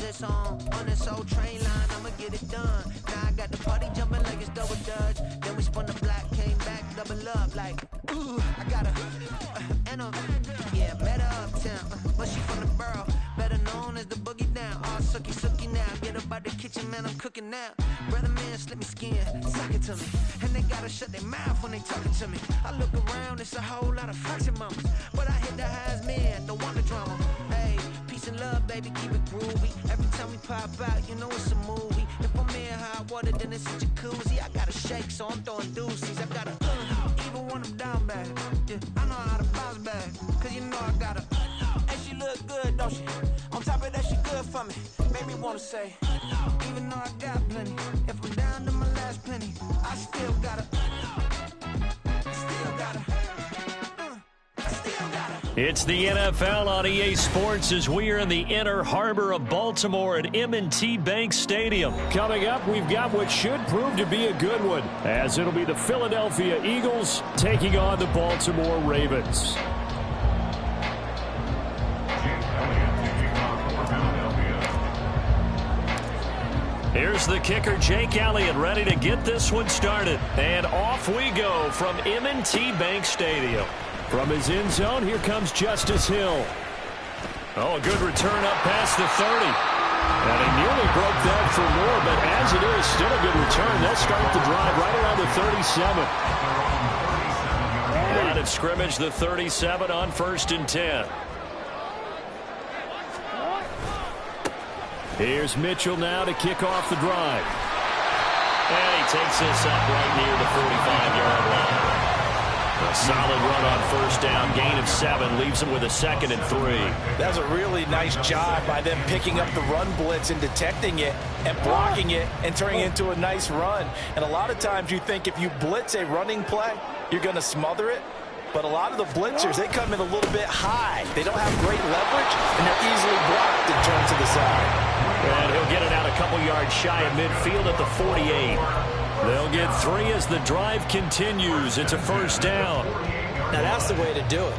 bullets on this old train line, I'ma get it done. Now I got the party jumping like it's double dutch. Then we spun the block, came back, double up like, ooh, I got a, and a, yeah, met her uptown, but she from the borough, better known as the boogie down. All sucky now, get up out the kitchen, man, I'm cooking now. Brother man, slip me skin, suck it to me, and they gotta shut their mouth when they talking to me. I look around, it's a whole lot of flexing mamas, but I hit the highs, man, don't want the drama. Hey, peace and love, baby, keep it groovy. Every time we pop out, you know it's a movie. If I'm in hot water, then it's a jacuzzi. I gotta shake, so I'm throwing deuces. I gotta even when I'm down bad. Yeah, I know how to bounce back, cause you know I gotta. And she look good, don't she? On top of that, she good for me. Made me wanna say, even though I got plenty, if I'm down to my last penny, I still gotta. It's the NFL on EA Sports as we are in the inner harbor of Baltimore at M&T Bank Stadium. Coming up, we've got what should prove to be a good one, as it'll be the Philadelphia Eagles taking on the Baltimore Ravens. Here's the kicker, Jake Elliott, ready to get this one started. And off we go from M&T Bank Stadium. From his end zone, here comes Justice Hill. Oh, a good return up past the 30. And he nearly broke that for more, but as it is, still a good return. They'll start the drive right around the 37. Line of scrimmage, the 37 on 1st and 10. Here's Mitchell now to kick off the drive. And he takes this up right near the 45-yard line. A solid run on 1st down, gain of 7, leaves him with a 2nd and 3. That's a really nice job by them picking up the run blitz and detecting it and blocking it and turning it into a nice run. And a lot of times you think if you blitz a running play, you're going to smother it. But a lot of the blitzers, they come in a little bit high. They don't have great leverage, and they're easily blocked and turned to the side. And he'll get it out a couple yards shy of midfield at the 48. They'll get 3 as the drive continues. It's a 1st down. Now that's the way to do it.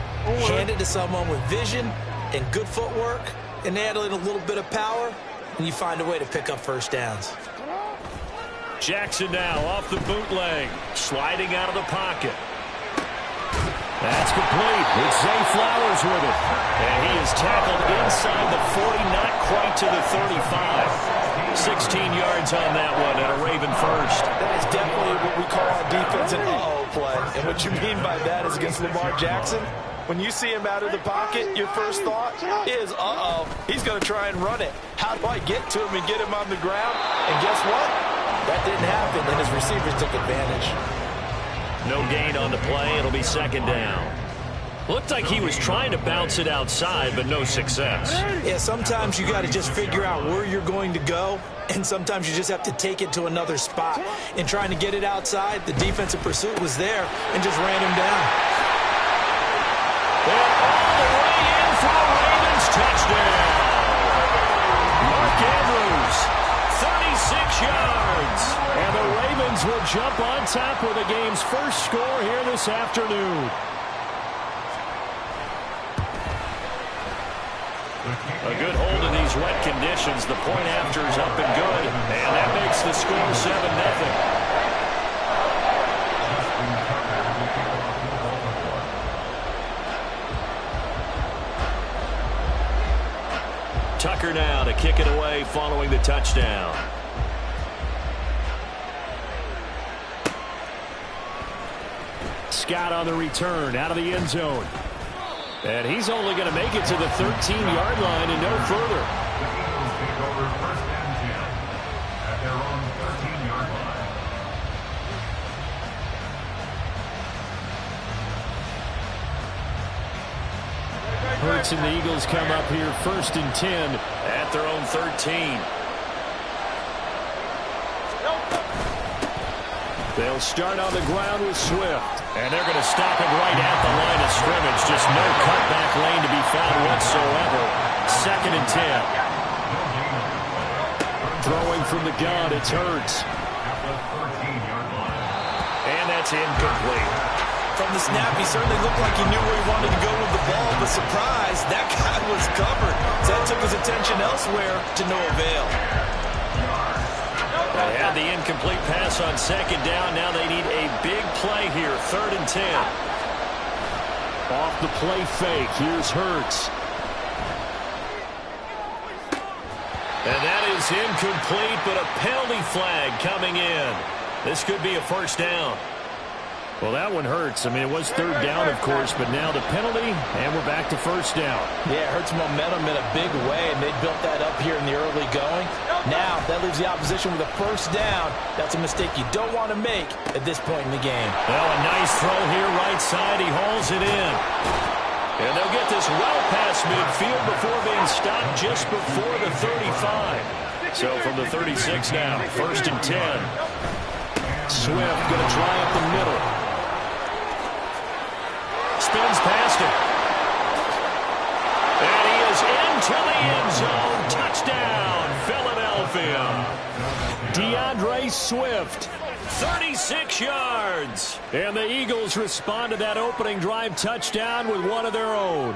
Hand it to someone with vision and good footwork and add in a little bit of power, and you find a way to pick up 1st downs. Jackson now off the bootleg, sliding out of the pocket. That's complete. It's Zay Flowers with it. And he is tackled inside the 40, not quite to the 35. 16 yards on that one and a Raven first. That is definitely what we call on defense an uh-oh play. And what you mean by that is against Lamar Jackson, when you see him out of the pocket, your first thought is, uh-oh, he's going to try and run it. How do I get to him and get him on the ground? And guess what? That didn't happen, and his receivers took advantage. No gain on the play. It'll be 2nd down. Looked like he was trying to bounce it outside, but no success. Yeah, sometimes you got to just figure out where you're going to go, and sometimes you just have to take it to another spot. In trying to get it outside, the defensive pursuit was there and just ran him down. And all the way in for the Ravens touchdown. Mark Andrews, 36 yards. And the Ravens will jump on top with the game's first score here this afternoon. A good hold in these wet conditions. The point after is up and good. And that makes the score 7-0. Tucker now to kick it away following the touchdown. Scott on the return out of the end zone. And he's only going to make it to the 13-yard line and no further. Hurts and the Eagles come up here 1st and 10 at their own 13. They'll start on the ground with Swift. And they're going to stop it right at the line of scrimmage. Just no cutback lane to be found whatsoever. 2nd and 10. Throwing from the gun, it's Hurts. And that's incomplete. from the snap, he certainly looked like he knew where he wanted to go with the ball, but surprise, that guy was covered. So that took his attention elsewhere to no avail. They had the incomplete pass on second down. Now they need a big play here, 3rd and 10. Off the play fake, here's Hurts. And that is incomplete, but a penalty flag coming in. This could be a first down. Well, that one hurts. I mean, it was 3rd down, of course, but now the penalty, and we're back to first down. Yeah, it hurts momentum in a big way, and they built that up here in the early going. Now, that leaves the opposition with a first down. That's a mistake you don't want to make at this point in the game. Well, a nice throw here, right side. He hauls it in. And they'll get this well past midfield before being stopped just before the 35. So from the 36 now, 1st and 10. Swift going to try up the middle. Spins past him. And he is into the end zone. Touchdown, Philadelphia. DeAndre Swift. 36 yards. And the Eagles respond to that opening drive touchdown with one of their own.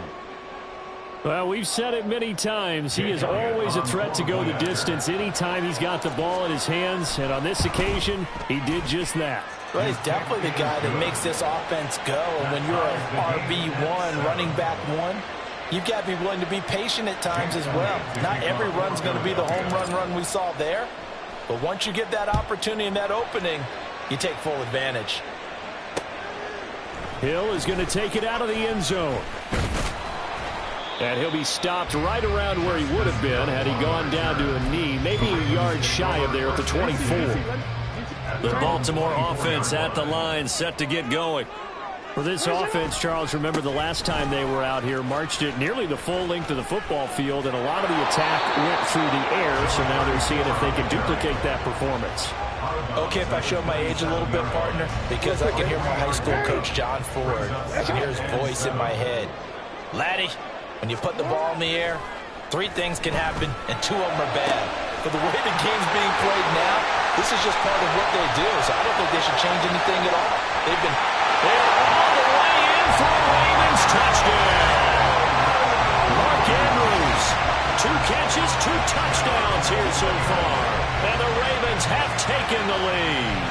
Well, we've said it many times. He is always a threat to go the distance anytime he's got the ball in his hands. And on this occasion, he did just that. Well, he's definitely the guy that makes this offense go. And when you're an RB1, running back one, you've got to be willing to be patient at times as well. Not every run's going to be the home run we saw there. But once you get that opportunity and that opening, you take full advantage. Hill is going to take it out of the end zone. And he'll be stopped right around where he would have been had he gone down to a knee, maybe a yard shy of there at the 24. The Baltimore offense at the line, set to get going. For this offense, Charles, remember the last time they were out here, marched it nearly the full length of the football field, and a lot of the attack went through the air, so now they're seeing if they can duplicate that performance. Okay, if I show my age a little bit, partner, because I can hear my high school coach, John Ford. I can hear his voice in my head. Laddie, when you put the ball in the air, 3 things can happen, and 2 of them are bad. For the way the game's being played now, this is just part of what they do, so I don't think they should change anything at all. They've been all the way in for a Ravens touchdown. Mark Andrews, 2 catches, 2 touchdowns here so far. And the Ravens have taken the lead.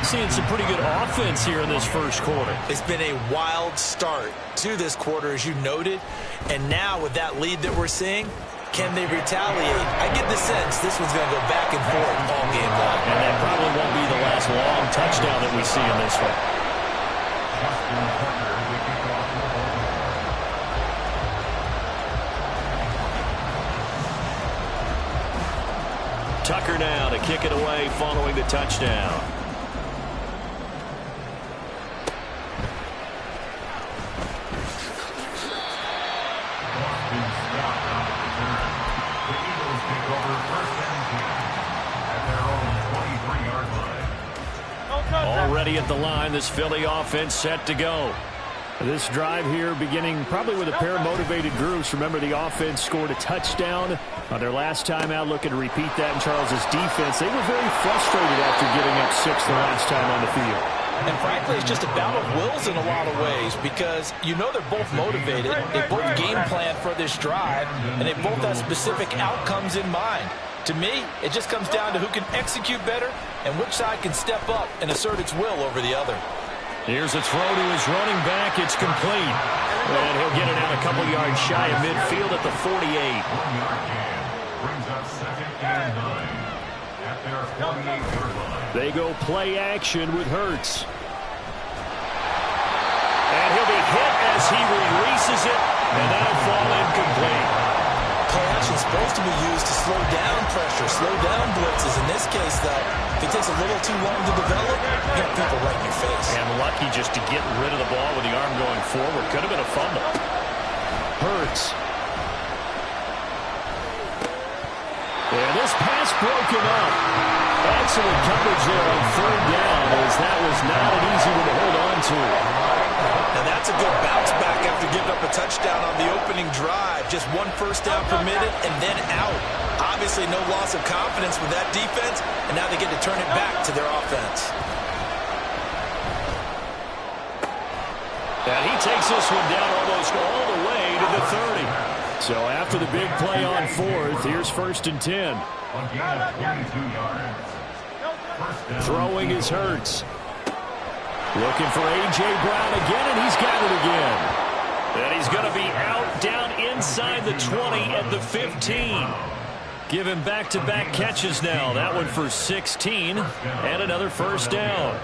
Seeing some pretty good offense here in this first quarter. It's been a wild start to this quarter, as you noted. And now with that lead that we're seeing, can they retaliate? I get the sense this one's going to go back and forth all game long. And that probably won't be the last long touchdown that we see in this one. Tucker now to kick it away following the touchdown. Already at the line, this Philly offense set to go. This drive here beginning probably with a pair of motivated groups. Remember, the offense scored a touchdown on their last time out, looking to repeat that in Charles's defense. They were very frustrated after giving up 6 the last time on the field. And frankly, it's just a battle of wills in a lot of ways, because you know they're both motivated. They both game plan for this drive, and they both have specific outcomes in mind. To me, it just comes down to who can execute better and which side can step up and assert its will over the other. Here's a throw to his running back. It's complete. And he'll get it out a couple yards shy of midfield at the 48. They go play action with Hurts. And he'll be hit as he releases it, and that'll fall incomplete. Play action's supposed to be used to slow down pressure, slow down blitzes. In this case, though, if it takes a little too long to develop, you got people right in your face. And lucky just to get rid of the ball with the arm going forward. Could have been a fumble. Hurts. And this pass broken up. Excellent coverage there on 3rd down, as that was not an easy one to hold on to. And that's a good bounce back after giving up a touchdown on the opening drive. Just 1 first down permitted and then out. Obviously no loss of confidence with that defense, and now they get to turn it back to their offense. And he takes this one down almost all the way to the 30. So after the big play on fourth, here's 1st and 10. Throwing is Hurts. Looking for A.J. Brown again, and he's got it again. And he's going to be out down inside the 20 at the 15. Give him back-to-back catches now. That one for 16 and another first down.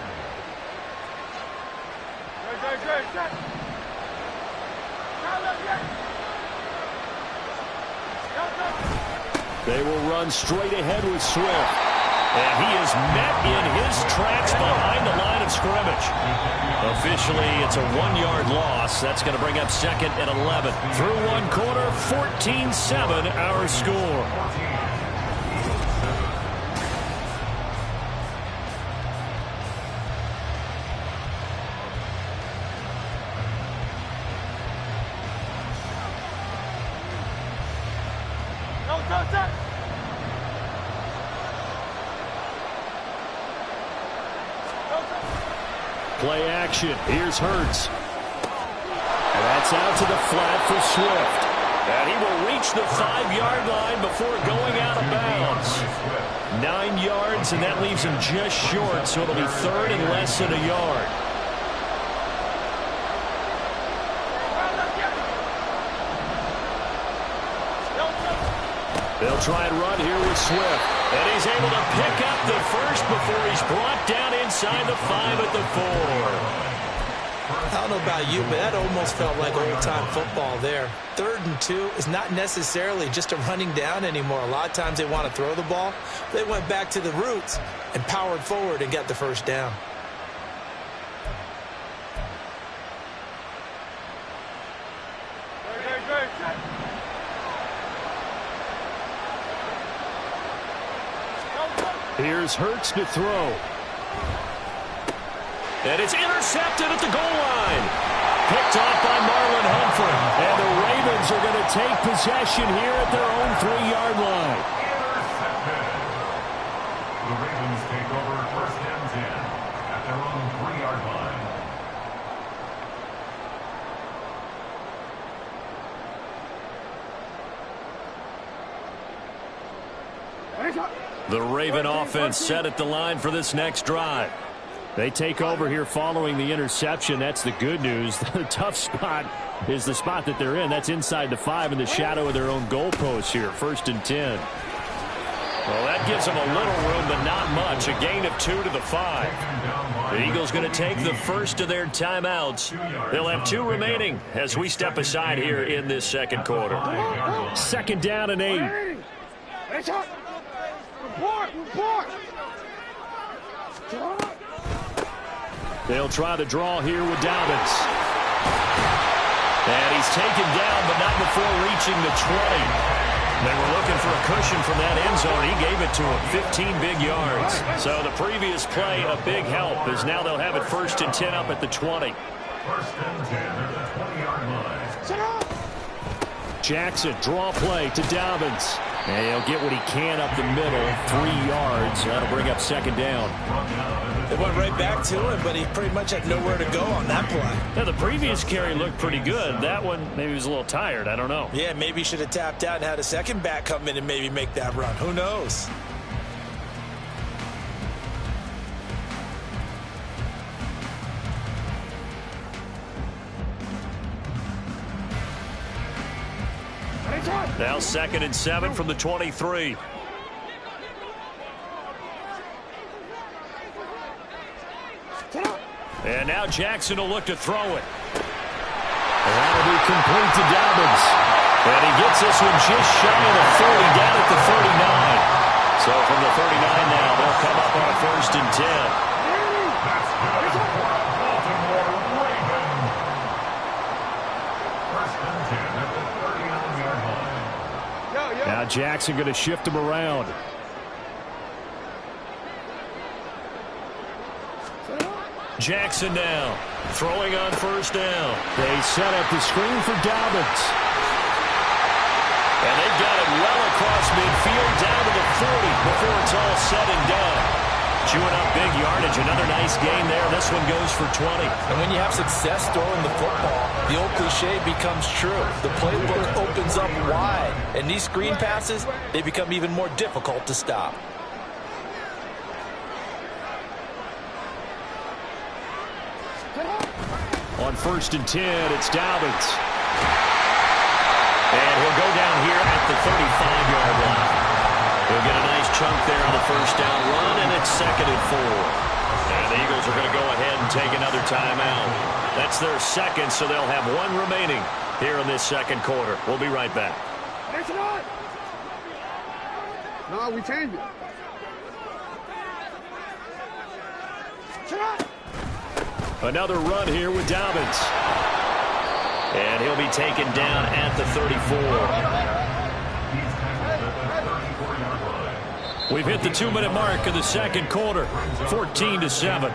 They will run straight ahead with Swift. And he is met in his tracks behind the line of scrimmage. Officially, it's a 1-yard loss. That's going to bring up 2nd and 11. Through one quarter, 14-7 our score. Play action. Here's Hurts. And that's out to the flat for Swift. And he will reach the 5-yard line before going out of bounds. 9 yards, and that leaves him just short, so it'll be 3rd and less than a yard. They'll try and run here with Swift. And he's able to pick up the first before he's brought down inside the 5 at the 4. I don't know about you, but that almost felt like old-time football there. 3rd and 2 is not necessarily just a running down anymore. A lot of times they want to throw the ball. They went back to the roots and powered forward and got the first down. Here's Hurts to throw. And it's intercepted at the goal line. Picked off by Marlon Humphrey. And the Ravens are going to take possession here at their own 3-yard line. The Ravens take over 1st and 10 at their own 3-yard line. The Raven offense set at the line for this next drive. They take over here following the interception. That's the good news. The tough spot is the spot that they're in. That's inside the 5 in the shadow of their own goalpost here. 1st and 10. Well, that gives them a little room, but not much. A gain of 2 to the 5. The Eagles going to take the first of their timeouts. They'll have 2 remaining as we step aside here in this 2nd quarter. 2nd down and 8. They'll try to draw here with Dobbins. And he's taken down, but not before reaching the 20. They were looking for a cushion from that end zone. He gave it to him, 15 big yards. So the previous play, a big help, as now they'll have it 1st and 10 up at the 20. 1st and 10 at the 20-yard line. Jackson, draw play to Dobbins. And he'll get what he can up the middle, 3 yards. That'll bring up 2nd down. They went right back to him, but he pretty much had nowhere to go on that play. Now, the previous carry looked pretty good. That one, maybe he was a little tired. I don't know. Yeah, maybe he should have tapped out and had a second back come in and maybe make that run. Who knows? Now 2nd and 7 from the 23. And now Jackson will look to throw it. And that'll be complete to Dobbins. And he gets this one just shy of the 40, down at the 39. So from the 39 now, they'll come up on 1st and 10. Now Jackson going to shift him around. Jackson now throwing on 1st down. They set up the screen for Dobbins. And they've got it well across midfield down to the 40 before it's all said and done. Chewing up big yardage. Another nice gain there. This one goes for 20. And when you have success throwing the football, the old cliche becomes true. The playbook opens up wide. And these screen passes, they become even more difficult to stop. On 1st and 10, it's Dobbins. And he'll go down here at the 35-yard line. He'll get a nice chunk there on the first down run, and it's 2nd and 4. And the Eagles are going to go ahead and take another timeout. That's their second, so they'll have one remaining here in this second quarter. We'll be right back. No, we changed it. Another run here with Dobbins. And he'll be taken down at the 34. We've hit the 2-minute mark of the second quarter. 14-7.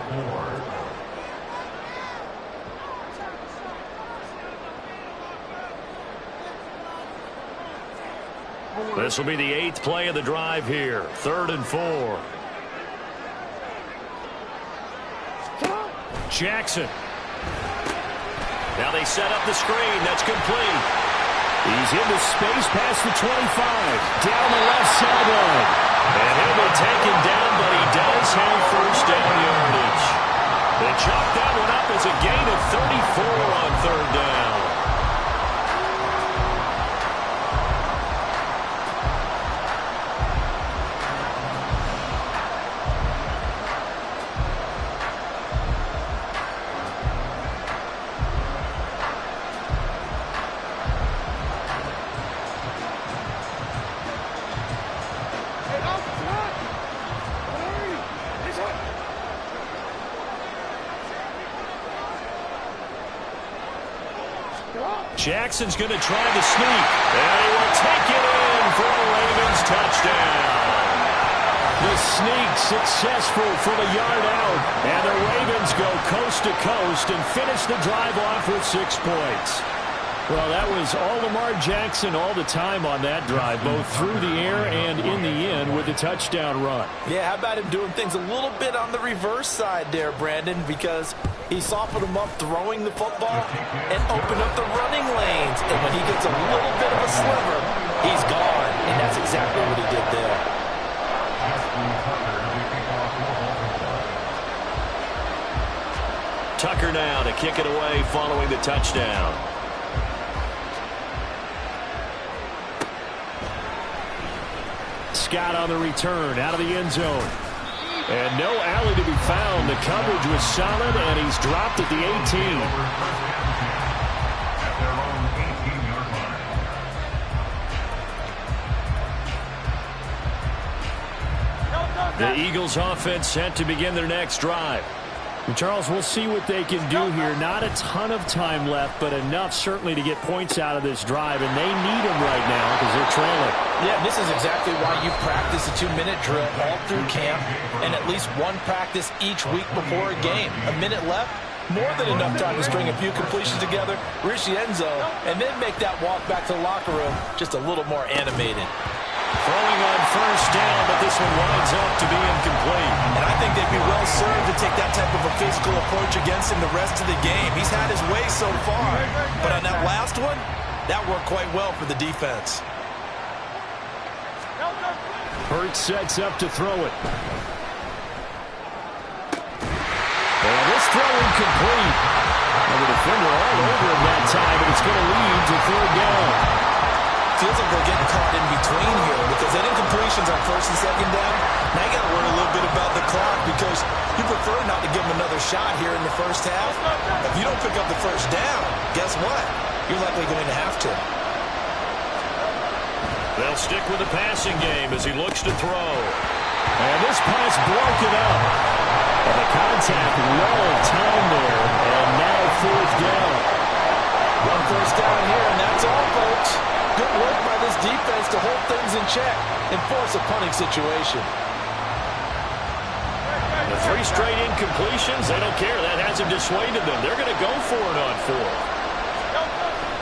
This will be the 8th play of the drive here. 3rd and 4. Jackson. Now they set up the screen. That's complete. He's into space past the 25. Down the left sideline. And he'll be taken down, but he does have first down yardage. They chalk that one up as a gain of 34 on 3rd down. Jackson's going to try to sneak. And he will take it in for a Ravens touchdown. The sneak successful from a yard out. And the Ravens go coast to coast and finish the drive off with 6 points. Well, that was all Lamar Jackson all the time on that drive, both through the air and in the end with the touchdown run. Yeah, how about him doing things a little bit on the reverse side there, Brandon, because he softened him up throwing the football and opened up the running lanes. And when he gets a little bit of a sliver, he's gone. And that's exactly what he did there. Tucker now to kick it away following the touchdown. Scott on the return out of the end zone. And no alley to be found. The coverage was solid, and he's dropped at the 18. The Eagles offense set to begin their next drive. And Charles, we'll see what they can do here. Not a ton of time left, but enough certainly to get points out of this drive, and they need them right now because they're trailing. Yeah, this is exactly why you practice a 2-minute drill all through camp and at least one practice each week before a game. A minute left, more than enough time to string a few completions together, reach the end zone, and then make that walk back to the locker room just a little more animated. Throwing on first down, but this one winds up to be incomplete. And I think they'd be well served to take that type of a physical approach against him the rest of the game. He's had his way so far, but on that last one, that worked quite well for the defense. Hurts sets up to throw it. And this throw incomplete. And the defender all over him that time, but it's going to lead to 3rd down. Feels like they're getting caught in between here because that incompletions on 1st and 2nd down. Now you got to worry a little bit about the clock because you prefer not to give them another shot here in the first half. If you don't pick up the first down, guess what? You're likely going to have to. They'll stick with the passing game as he looks to throw. And this pass broken up. And the contact well timed there. And now 4th down. One first down here, and that's all, folks. Good work by this defense to hold things in check and force a punting situation. The 3 straight incompletions, they don't care. That hasn't dissuaded them. They're going to go for it on 4th.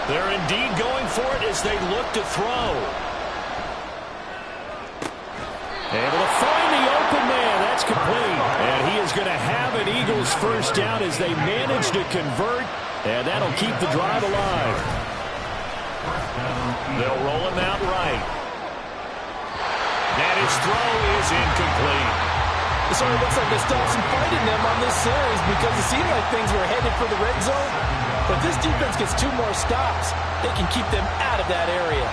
They're indeed going for it as they look to throw. Able to find the open man. That's complete. Eagles first down as they manage to convert, and that'll keep the drive alive. They'll roll him out right. And his throw is incomplete. It sort of looks like they still have some fight in them on this series because it seemed like things were headed for the red zone. But this defense gets 2 more stops. They can keep them out of that area.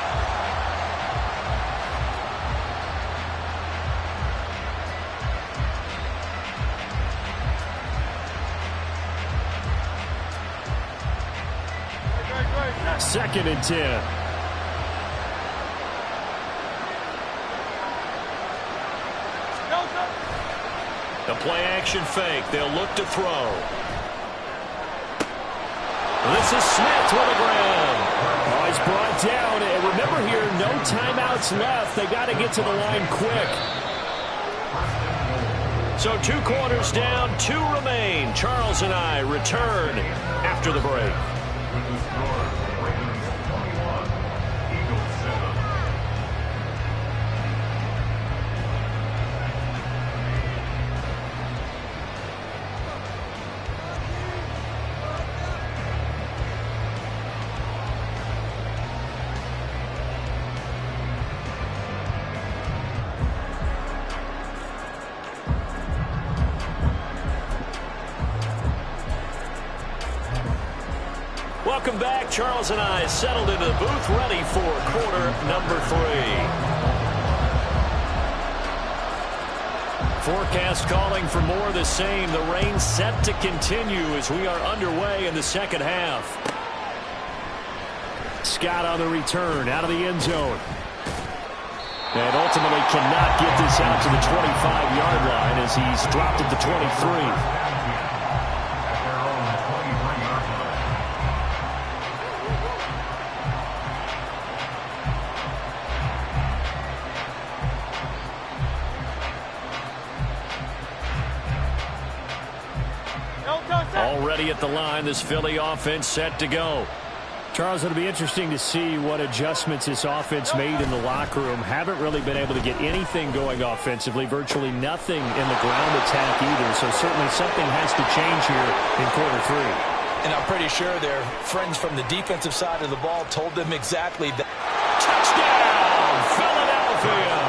Second and 10. The play-action fake. They'll look to throw. This is Smith with the ground. Oh, he's brought down. And remember here, no timeouts left. They got to get to the line quick. So 2 quarters down, 2 remain. Charles and I return after the break. Welcome back. Charles and I settled into the booth, ready for quarter number 3. Forecast calling for more of the same. The rain set to continue as we are underway in the second half. Scott on the return, out of the end zone. And ultimately cannot get this out to the 25-yard line as he's dropped at the 23. Already at the line, this Philly offense set to go. Charles, it'll be interesting to see what adjustments this offense made in the locker room. Haven't really been able to get anything going offensively, virtually nothing in the ground attack either. So certainly something has to change here in quarter 3. And I'm pretty sure their friends from the defensive side of the ball told them exactly that. Touchdown, Philadelphia!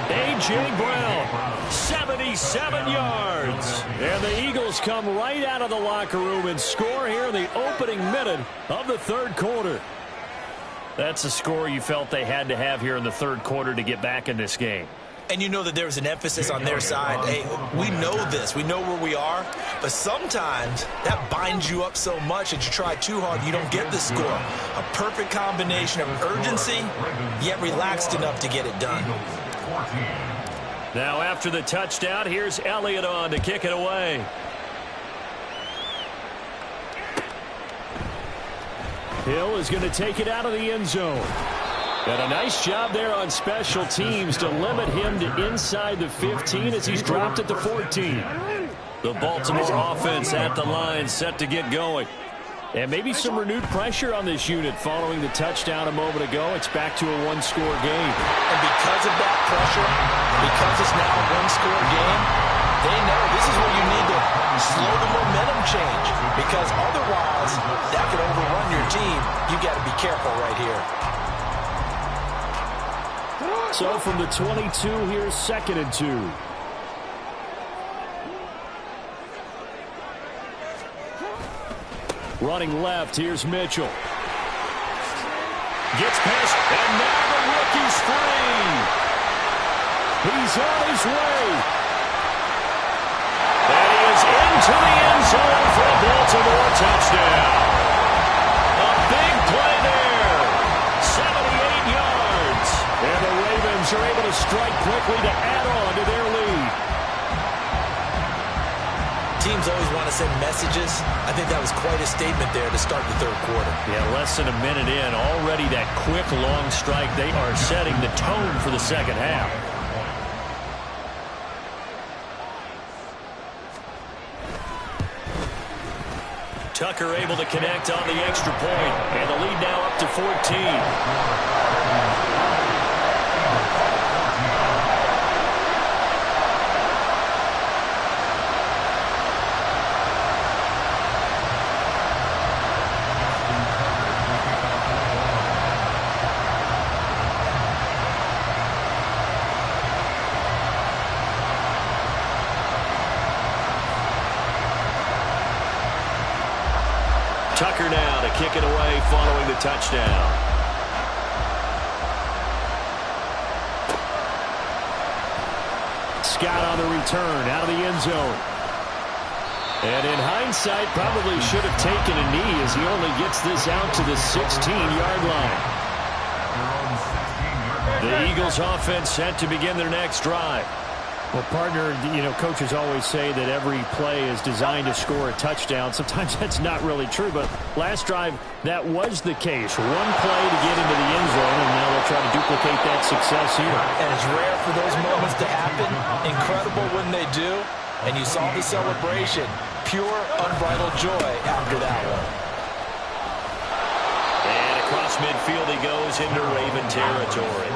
A.J. Brown, 77 yards. And the Eagles come right out of the locker room and score here in the opening minute of the third quarter. That's a score you felt they had to have here in the third quarter to get back in this game. And you know that there was an emphasis on their side. Hey, we know this. We know where we are. But sometimes that binds you up so much that you try too hard, you don't get the score. A perfect combination of urgency, yet relaxed enough to get it done. Now after the touchdown, here's Elliott on to kick it away. Hill is going to take it out of the end zone. And a nice job there on special teams to limit him to inside the 15 as he's dropped at the 14. The Baltimore offense at the line set to get going. And maybe some renewed pressure on this unit following the touchdown a moment ago. It's back to a one-score game. And because of that pressure, because it's now a one-score game, they know this is where you need to slow the momentum change. Because otherwise, that could overrun your team. You got to be careful right here. So from the 22, here's 2nd and 2. Running left, here's Mitchell. Gets past, and now the rookie's free. He's on his way. And he is into the end zone for a Baltimore touchdown. A big play there. 78 yards. And the Ravens are able to strike quickly to add on to their lead. Teams always want to send messages. I think that was quite a statement there to start the third quarter. Yeah, less than a minute in. Already that quick, long strike. They are setting the tone for the second half. Tucker able to connect on the extra point. And the lead now up to 14. following the touchdown. Scott on the return out of the end zone. And in hindsight, probably should have taken a knee as he only gets this out to the 16-yard line. The Eagles offense set to begin their next drive. Well, partner, coaches always say that every play is designed to score a touchdown. Sometimes that's not really true, but last drive, that was the case. One play to get into the end zone, and now they'll try to duplicate that success here. And it's rare for those moments to happen. Incredible when they do. And you saw the celebration. Pure, unbridled joy after that one. And across midfield he goes into Raven territory.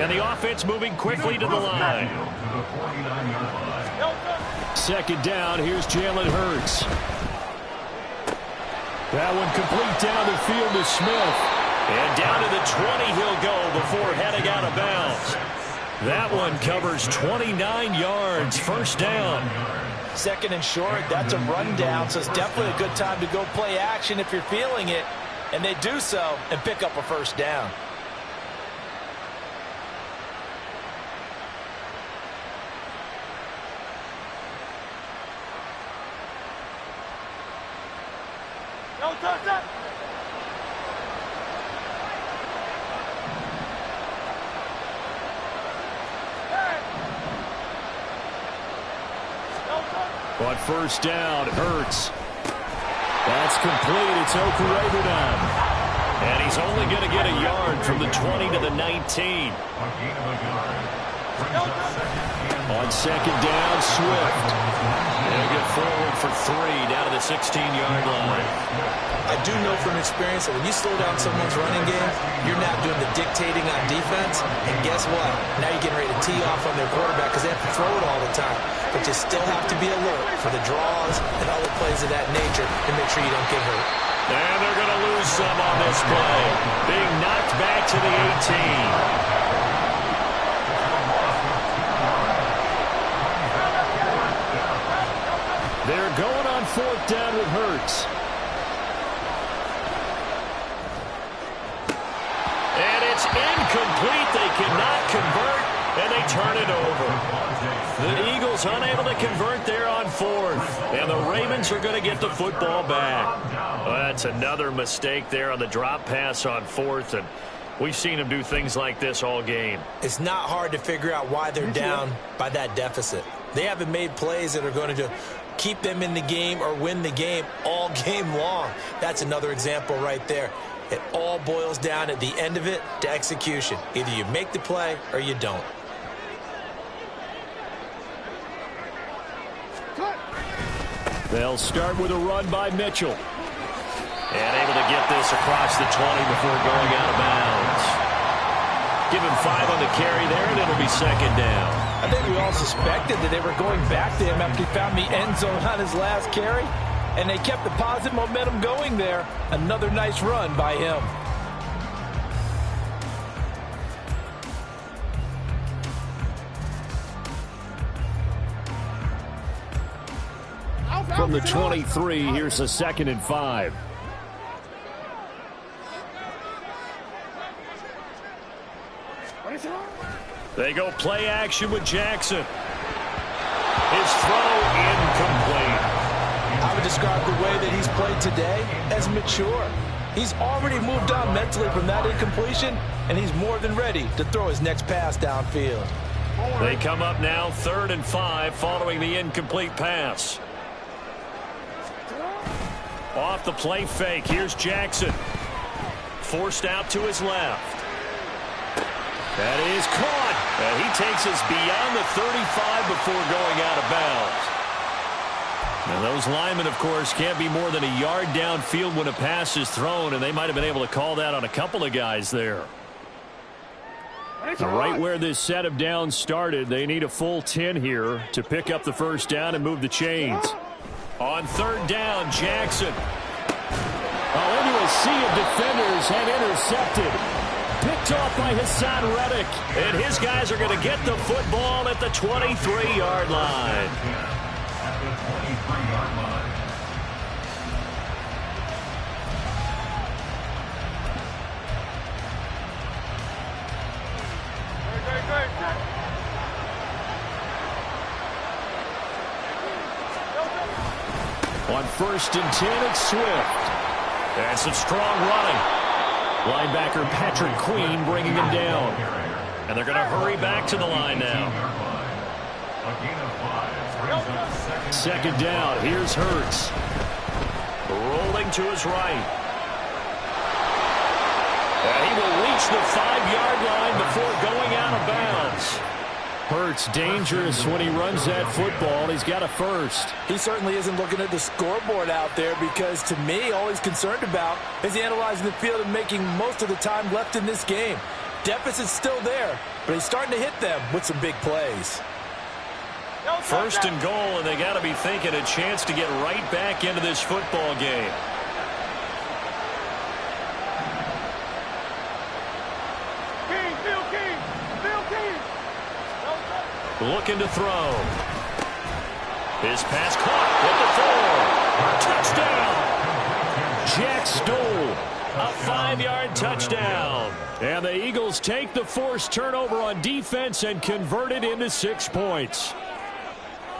And the offense moving quickly to the line. Second down, here's Jalen Hurts. That one complete down the field to Smith. And down to the 20 he'll go before heading out of bounds. That one covers 29 yards, first down. Second and short, that's a rundown, so it's definitely a good time to go play action if you're feeling it. And they do so and pick up a first down. No touchdown. On first down, Hurts. That's complete. It's Okurebudan. And he's only going to get a yard from the 20 to the 19. On second down, Swift. They'll get forward for 3 down to the 16-yard line. I do know from experience that when you slow down someone's running game, you're not doing the dictating on defense. And guess what? Now you're getting ready to tee off on their quarterback because they have to throw it all the time. But you still have to be alert for the draws and other plays of that nature and make sure you don't get hurt. And they're going to lose some on this play. Being knocked back to the 18. They're going on fourth down with Hurts. And it's incomplete. They cannot convert, and they turn it over. The Eagles unable to convert there on fourth. And the Ravens are going to get the football back. Well, that's another mistake there on the drop pass on fourth. And we've seen them do things like this all game. It's not hard to figure out why they're down by that deficit. They haven't made plays that are going to keep them in the game or win the game all game long. That's another example right there. It all boils down at the end of it to execution. Either you make the play or you don't. They'll start with a run by Mitchell. And able to get this across the 20 before going out of bounds. Give him 5 on the carry there, and it'll be second down. I think we all suspected that they were going back to him after he found the end zone on his last carry. And they kept the positive momentum going there. Another nice run by him. From the 23, here's a second and 5. They go play action with Jackson. His throw incomplete. I would describe the way that he's played today as mature. He's already moved on mentally from that incompletion, and he's more than ready to throw his next pass downfield. They come up now 3rd and 5 following the incomplete pass. Off the play fake, here's Jackson. Forced out to his left. That is caught. And he takes us beyond the 35 before going out of bounds. Now those linemen, of course, can't be more than a yard downfield when a pass is thrown, and they might have been able to call that on a couple of guys there. Now, right where this set of downs started, they need a full 10 here to pick up the first down and move the chains. On 3rd down, Jackson. Into a sea of defenders and intercepted. Picked off by Hassan Reddick. And his guys are going to get the football at the 23-yard line. On 1st and 10, it's Swift. And some strong running. Linebacker Patrick Queen bringing him down. And they're going to hurry back to the line now. Second down. Here's Hurts. Rolling to his right. And he will reach the 5-yard line before going out of bounds. Hurts dangerous when he runs that football. He's got a first. He certainly isn't looking at the scoreboard out there because, to me, all he's concerned about is analyzing the field and making most of the time left in this game. Deficit's still there, but he's starting to hit them with some big plays. First and goal, and they got to be thinking a chance to get right back into this football game. Looking to throw. His pass caught with the 4. Touchdown. Jack Stoll. A 5-yard touchdown. And the Eagles take the forced turnover on defense and convert it into 6 points.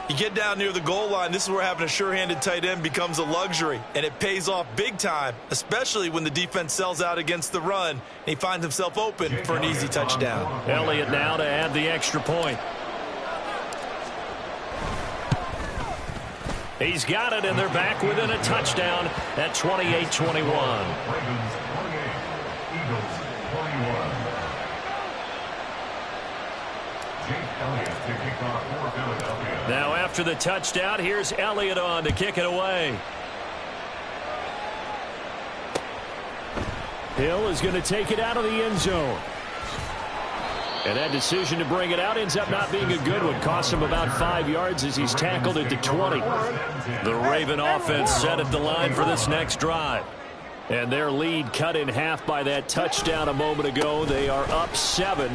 You get down near the goal line, this is where having a sure-handed tight end becomes a luxury, and it pays off big time, especially when the defense sells out against the run, and he finds himself open for an easy touchdown. Elliott now to add the extra point. He's got it, and they're back within a touchdown at 28-21. Ravens 28, Eagles 21. Jake Elliott to kick off for Philadelphia. Now after the touchdown, here's Elliott on to kick it away. Hill is going to take it out of the end zone. And that decision to bring it out ends up not being a good one. Cost him about 5 yards as he's tackled at the 20. The Raven offense set at the line for this next drive. And their lead cut in half by that touchdown a moment ago. They are up 7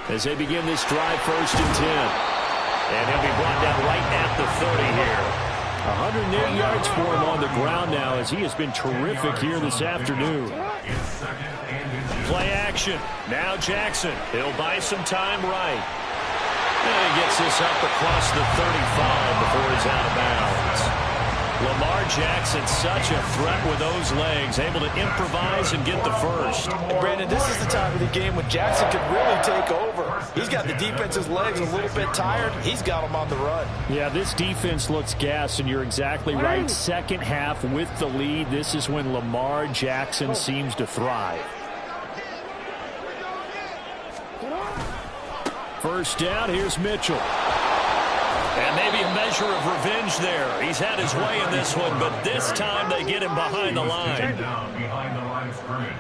as they begin this drive 1st and 10. And he'll be brought down right at the 30 here. 108 yards for him on the ground now as he has been terrific here this afternoon. Play action. Now Jackson. He'll buy some time right. And he gets this up across the 35 before he's out of bounds. Lamar Jackson, such a threat with those legs, able to improvise and get the first. And Brandon, this is the time of the game when Jackson could really take over. He's got the defense's legs a little bit tired. He's got them on the run. Yeah, this defense looks gassed, and you're exactly right. Second half with the lead, this is when Lamar Jackson seems to thrive. First down, here's Mitchell. And maybe a measure of revenge there. He's had his way in this one, but this time they get him behind the line. Down behind the line of scrimmage.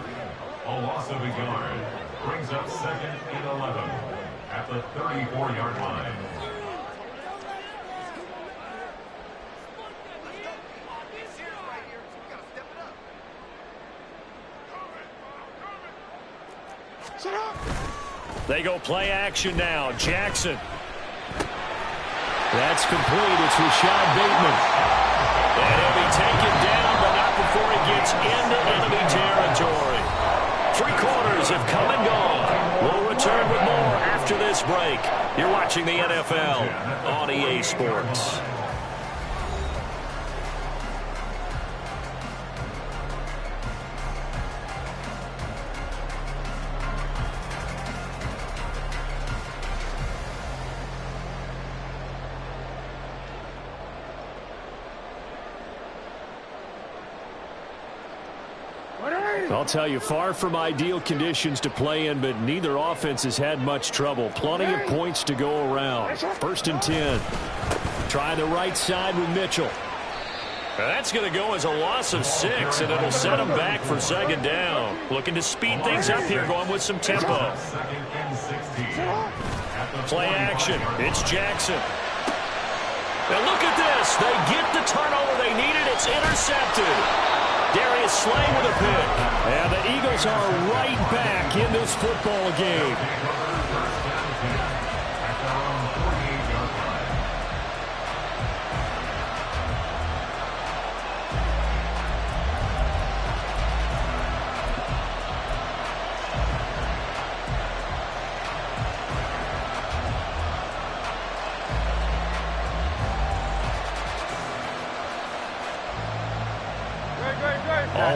A loss of a yard brings up 2nd and 11 at the 34-yard line. They go play action now. Jackson. That's complete. It's Rashad Bateman. And he'll be taken down, but not before he gets into enemy territory. 3 quarters have come and gone. We'll return with more after this break. You're watching the NFL on EA Sports. I'll tell you, far from ideal conditions to play in, but neither offense has had much trouble. Plenty of points to go around. 1st and 10. Try the right side with Mitchell. That's going to go as a loss of 6, and it'll set him back for 2nd down. Looking to speed things up here, going with some tempo. Play action. It's Jackson. Now look at this. They get the turnover they needed. It's intercepted. Darius Slay with a pick. And the Eagles are right back in this football game.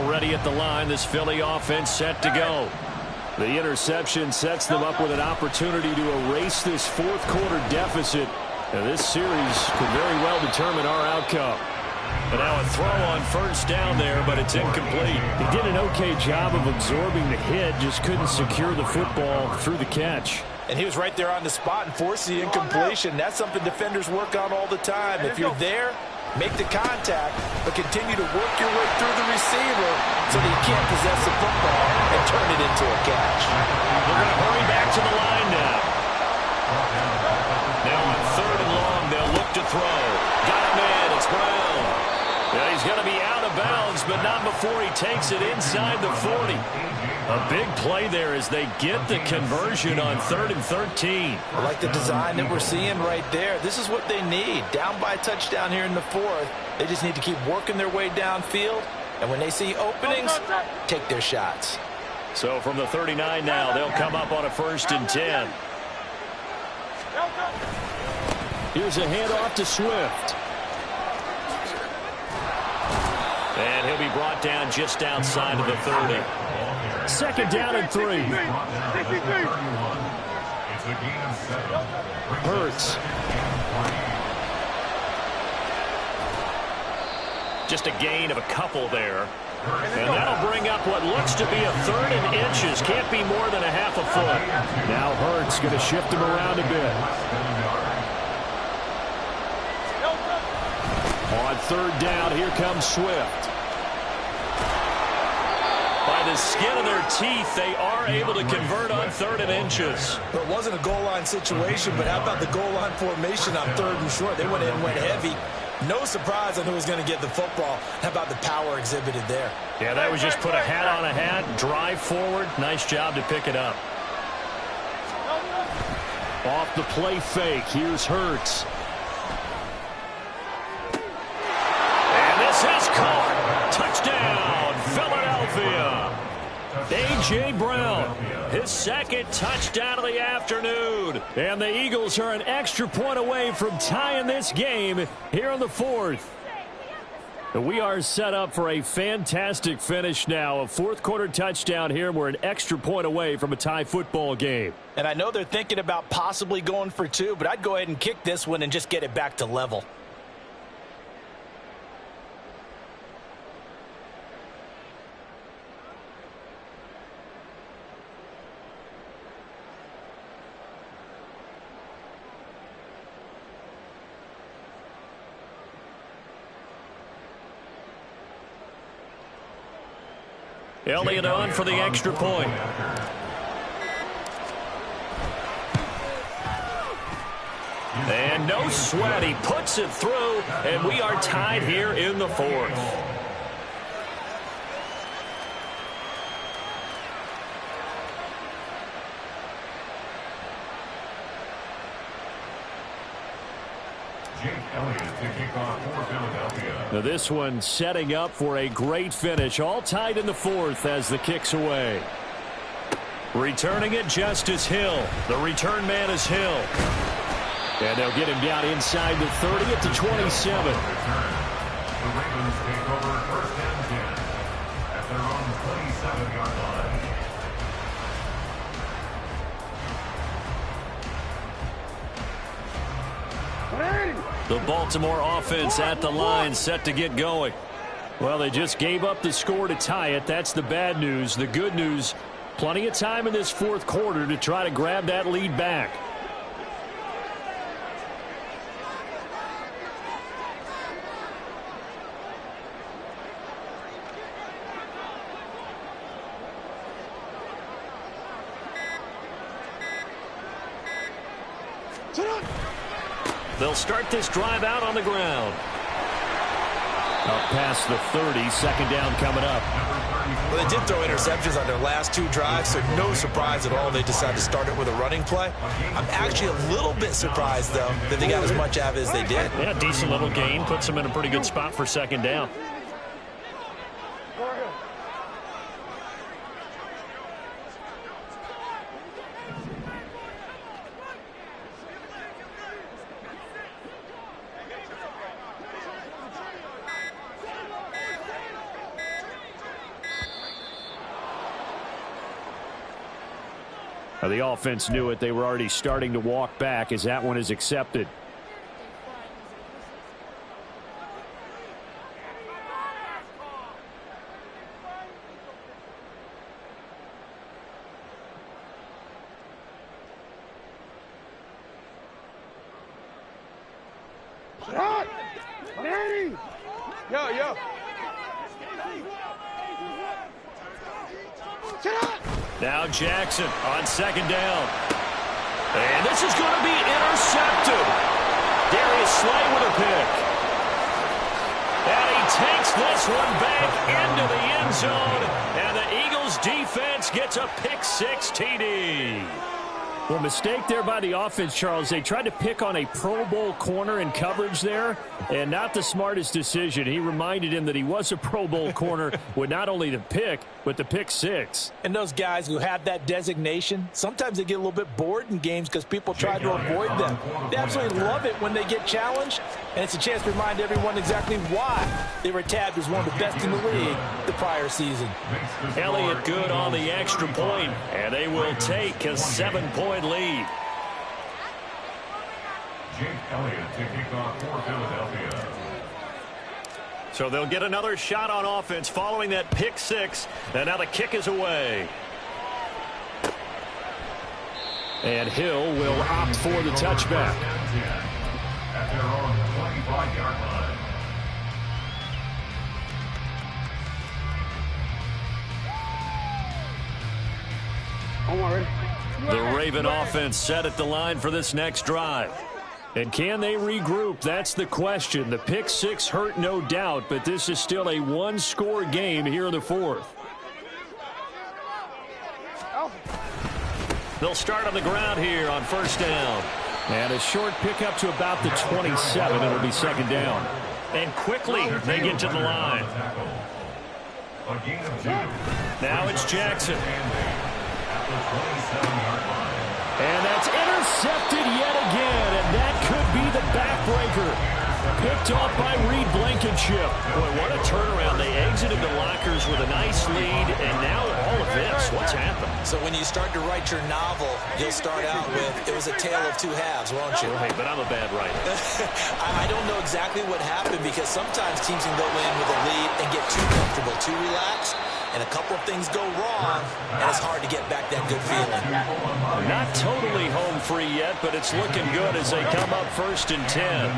Already at the line, this Philly offense set to go. The interception sets them up with an opportunity to erase this fourth quarter deficit. And this series could very well determine our outcome. And now a throw on first down there, but it's incomplete. He did an okay job of absorbing the hit, just couldn't secure the football through the catch. And he was right there on the spot and forced the incompletion. That's something defenders work on all the time. If you're there, make the contact, but continue to work your way through the receiver so that you can't possess the football and turn it into a catch. They're going to hurry back to the line now. Now on third and long, they'll look to throw. Got him in. It's Brown. Yeah, he's going to be out of bounds, but not before he takes it inside the 40. A big play there as they get the conversion on 3rd and 13. I like the design that we're seeing right there. This is what they need. Down by a touchdown here in the 4th. They just need to keep working their way downfield. And when they see openings, take their shots. So from the 39 now, they'll come up on a 1st and 10. Here's a handoff to Swift. And he'll be brought down just outside of the 30. 2nd down and 3. Hurts. Just a gain of a couple there. And that'll bring up what looks to be a 3rd and inches. Can't be more than a half a foot. Now Hurts going to shift him around a bit. On 3rd down, here comes Swift. By the skin of their teeth, they are able to convert on 3rd and inches. It wasn't a goal line situation, but how about the goal line formation on 3rd and short? They went in and went heavy. No surprise on who was going to get the football. How about the power exhibited there? Yeah, that was just put a hat on a hat, drive forward. Nice job to pick it up. Off the play fake, here's Hurts. And this is caught. Touchdown, Philadelphia. A.J. Brown, his 2nd touchdown of the afternoon. And the Eagles are an extra point away from tying this game here in the 4th. We are set up for a fantastic finish now. A 4th quarter touchdown here. We're an extra point away from a tie football game. And I know they're thinking about possibly going for 2, but I'd go ahead and kick this one and just get it back to level. Elliott on for the extra point. And no sweat. He puts it through, and we are tied here in the 4th. Jake Elliott to kick off for Philadelphia. Now this one setting up for a great finish. All tied in the 4th as the kick's away. Returning it, Justice Hill. The return man is Hill. And they'll get him down inside the 30 at the 27. The Ravens take over 1st and 10 at their own 27-yard line. The Baltimore offense at the line set to get going. Well, they just gave up the score to tie it. That's the bad news. The good news, plenty of time in this 4th quarter to try to grab that lead back. They'll start this drive out on the ground. Up past the 30, 2nd down coming up. Well, they did throw interceptions on their last 2 drives, so no surprise at all they decided to start it with a running play. I'm actually a little bit surprised, though, that they got as much out of it as they did. Yeah, decent little gain. Puts them in a pretty good spot for 2nd down. The offense knew it. They were already starting to walk back as that one is accepted. Yo. Now Jackson on second down. And this is going to be intercepted. Darius Slay with a pick. And he takes this one back into the end zone. And the Eagles defense gets a pick-6 TD. Well, mistake there by the offense, Charles. They tried to pick on a Pro Bowl corner in coverage there, and not the smartest decision. He reminded him that he was a Pro Bowl corner with not only the pick, but the pick-6. And those guys who have that designation, sometimes they get a little bit bored in games because people try to avoid them. They absolutely love it when they get challenged, and it's a chance to remind everyone exactly why they were tabbed as one of the best in the league the prior season. Elliott good on the extra point, and they will take a 7-point lead. Jake Elliott to kick off for Philadelphia. So they'll get another shot on offense following that pick-6, and now the kick is away. And Hill will opt for the touchback. At their own 25-yard line. The Raven offense set at the line for this next drive. And can they regroup? That's the question. The pick-6 hurt, no doubt, but this is still a one-score game here in the fourth. They'll start on the ground here on first down. And a short pickup to about the 27. It'll be second down. And quickly they get to the line. Now it's Jackson. And that's intercepted yet again, and that could be the backbreaker. Picked off by Reed Blankenship. Boy, what a turnaround. They exited the lockers with a nice lead, and now all of this. What's happened? So when you start to write your novel, you'll start out with, it was a tale of two halves, won't you? Oh, hey, but I'm a bad writer. I don't know exactly what happened because sometimes teams can go in with a lead and get too comfortable, too relaxed. And a couple of things go wrong, and it's hard to get back that good feeling. Not totally home free yet, but it's looking good as they come up first and 10.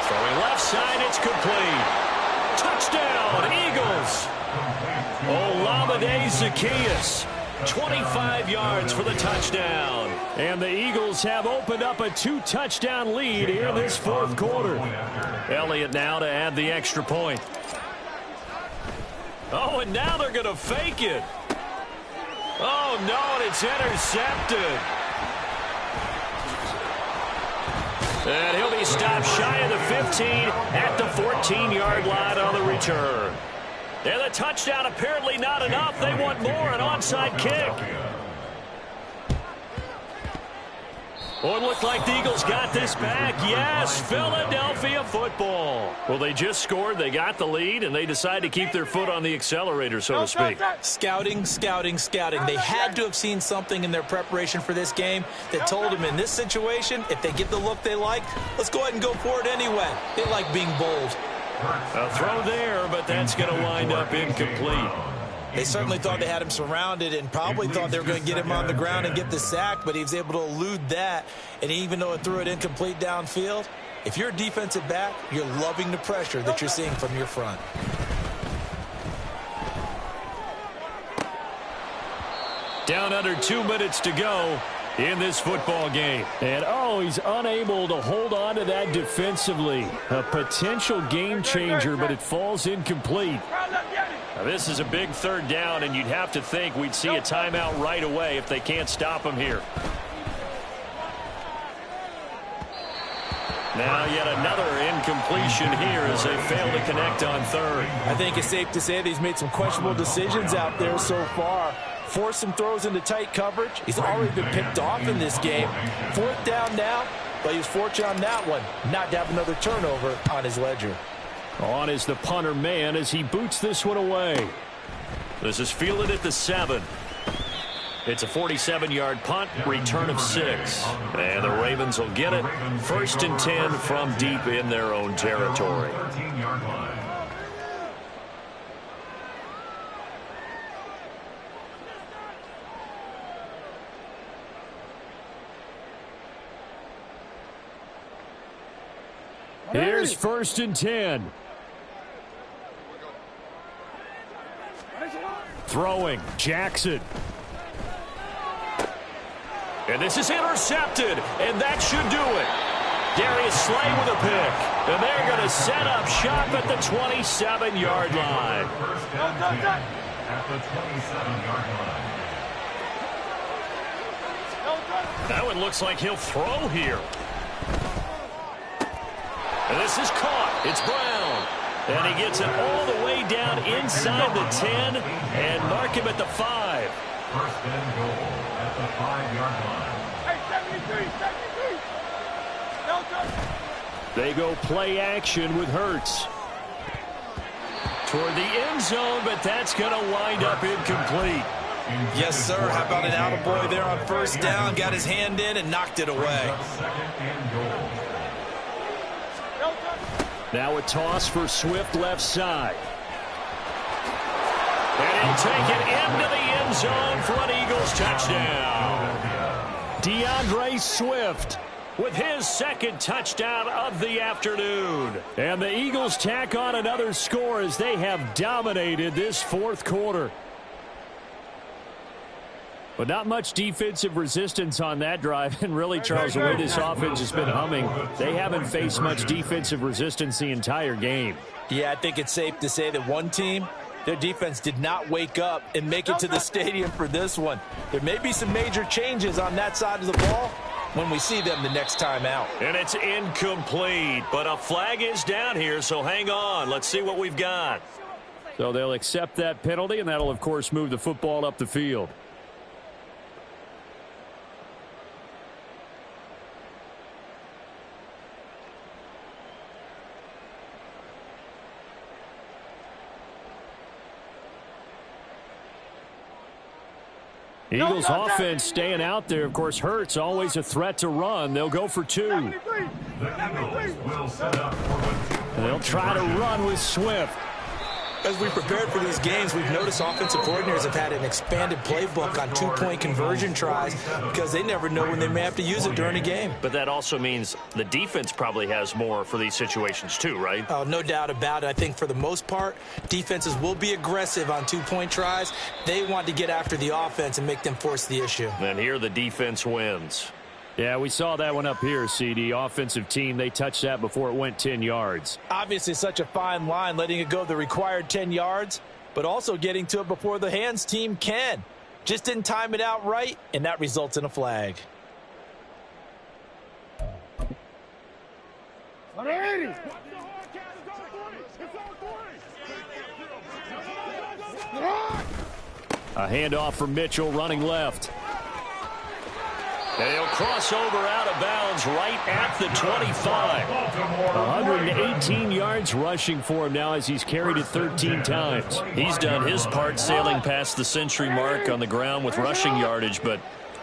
Throwing left side, it's complete. Touchdown, Eagles. Olamide Zaccheaus, 25 yards for the touchdown. And the Eagles have opened up a 2-touchdown lead here in this fourth quarter. Elliott now to add the extra point. Oh, and now they're going to fake it. Oh, no, and it's intercepted. And he'll be stopped shy of the 15 at the 14-yard line on the return. And the touchdown apparently not enough. They want more, an onside kick. Oh, it looked like the Eagles got this back. Yes, Philadelphia football. Well, they just scored, they got the lead, and they decide to keep their foot on the accelerator, so to speak. Scouting, scouting, scouting. They had to have seen something in their preparation for this game that told them in this situation, if they get the look they like, let's go ahead and go for it anyway. They like being bold. A throw there, but that's going to wind up incomplete. They certainly thought they had him surrounded and probably thought they were going to get him on the ground and get the sack, but he was able to elude that. And even though it threw it incomplete downfield, if you're a defensive back, you're loving the pressure that you're seeing from your front. Down under 2 minutes to go in this football game. And, oh, he's unable to hold on to that defensively. A potential game changer, but it falls incomplete. Now, this is a big third down, and you'd have to think we'd see a timeout right away if they can't stop him here. Now yet another incompletion here as they fail to connect on third. I think it's safe to say that he's made some questionable decisions out there so far. Forced some throws into tight coverage. He's already been picked off in this game. Fourth down now, but he was fortunate on that one not to have another turnover on his ledger. On is the punter man as he boots this one away. This is fielded at the 7. It's a 47-yard punt, return of 6. And the Ravens will get it. 1st and 10 from deep in their own territory. 13-yard line. Here's 1st and 10. Throwing, Jackson. And this is intercepted, and that should do it. Darius Slay with a pick. And they're going to set up shop at the 27-yard line. 1st and 10 at the 27-yard line. That one looks like he'll throw here. And this is caught. It's Brown. And he gets it all the way down inside the 10 and mark him at the 5. 1st and goal at the 5-yard line. They go play action with Hurts. Toward the end zone, but that's going to wind up incomplete. Yes, sir. How about an attaboy there on 1st down? Got his hand in and knocked it away. 2nd and goal. Now a toss for Swift left side. And he'll take it into the end zone for an Eagles touchdown. DeAndre Swift With his 2nd touchdown of the afternoon. And the Eagles tack on another score as they have dominated this 4th quarter. But not much defensive resistance on that drive. And really, Charles, the way this offense has been humming, they haven't faced much defensive resistance the entire game. Yeah, I think it's safe to say that one team, their defense did not wake up and make it to the stadium for this one. There may be some major changes on that side of the ball when we see them the next time out. And it's incomplete, but a flag is down here, so hang on. Let's see what we've got. So they'll accept that penalty, and that'll, of course, move the football up the field. Eagles offense staying out there. Of course, Hurts always a threat to run. They'll go for 2. The Eagles will set up for a 2-point They'll try to run with Swift. As we prepared for these games, we've noticed offensive coordinators have had an expanded playbook on 2-point conversion tries because they never know when they may have to use it during a game. But that also means the defense probably has more for these situations too, right? Oh, no doubt about it. I think for the most part, defenses will be aggressive on 2-point tries. They want to get after the offense and make them force the issue. And here the defense wins. Yeah, we saw that one up here, CD. Offensive team, they touched that before it went 10 yards. Obviously such a fine line, letting it go the required 10 yards, but also getting to it before the hands team can. Just didn't time it out right, and that results in a flag. A handoff for Mitchell running left. And he'll cross over out of bounds right at the 25. 118 yards rushing for him now as he's carried it 13 times. He's done his part sailing past the century mark on the ground with rushing yardage, but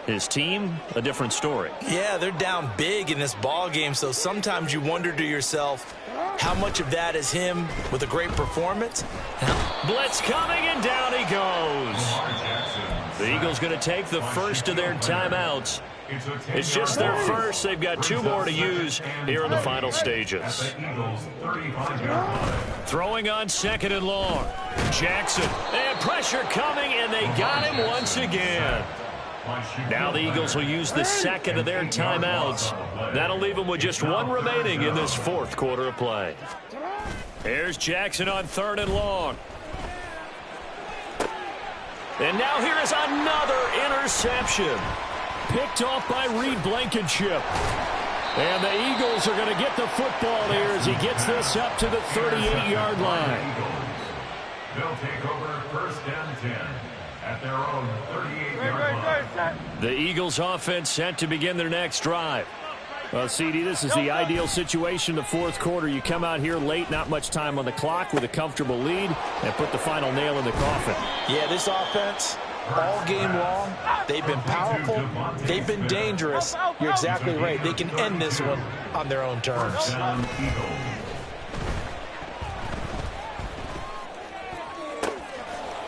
his team, a different story. Yeah, they're down big in this ball game, so sometimes you wonder to yourself how much of that is him with a great performance. Blitz coming, and down he goes. The Eagles going to take the first of their timeouts. It's just their first. They've got 2 more to use here in the final stages. Throwing on 2nd and long. Jackson. And pressure coming, and they got him once again. Now the Eagles will use the 2nd of their timeouts. That'll leave them with just 1 remaining in this 4th quarter of play. Here's Jackson on 3rd and long. And now here is another interception. Picked off by Reed Blankenship. And the Eagles are going to get the football here as he gets this up to the 38-yard line. They'll take over 1st and 10 at their own 38-yard line. The Eagles offense set to begin their next drive. Well, CD, this is the ideal situation in the fourth quarter. You come out here late, not much time on the clock, with a comfortable lead, and put the final nail in the coffin. Yeah, this offense, all game long, they've been powerful, they've been dangerous. You're exactly right. They can end this one on their own terms.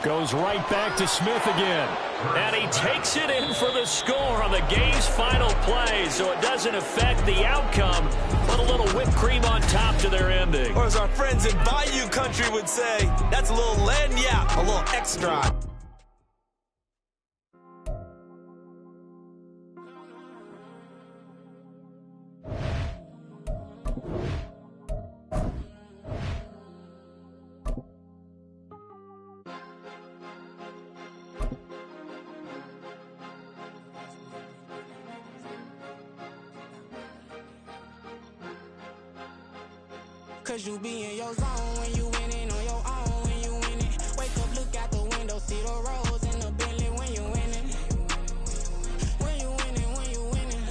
Goes right back to Smith again. And he takes it in for the score on the game's final play, so it doesn't affect the outcome. Put a little whipped cream on top to their ending. Or as our friends in Bayou Country would say, that's a little lagniappe, a little extra. Cause you be in your zone when you winning on your own when you winning. Wake up, look out the window, see the rose in the Bentley when you winning. When you winning, when you winning.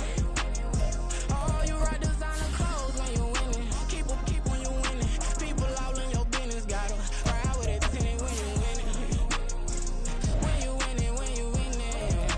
Oh, you rock designer clothes when you winning. Keep when you winning. People all in your business, gotta ride with it tenant when you winning. When you winning, when you winning.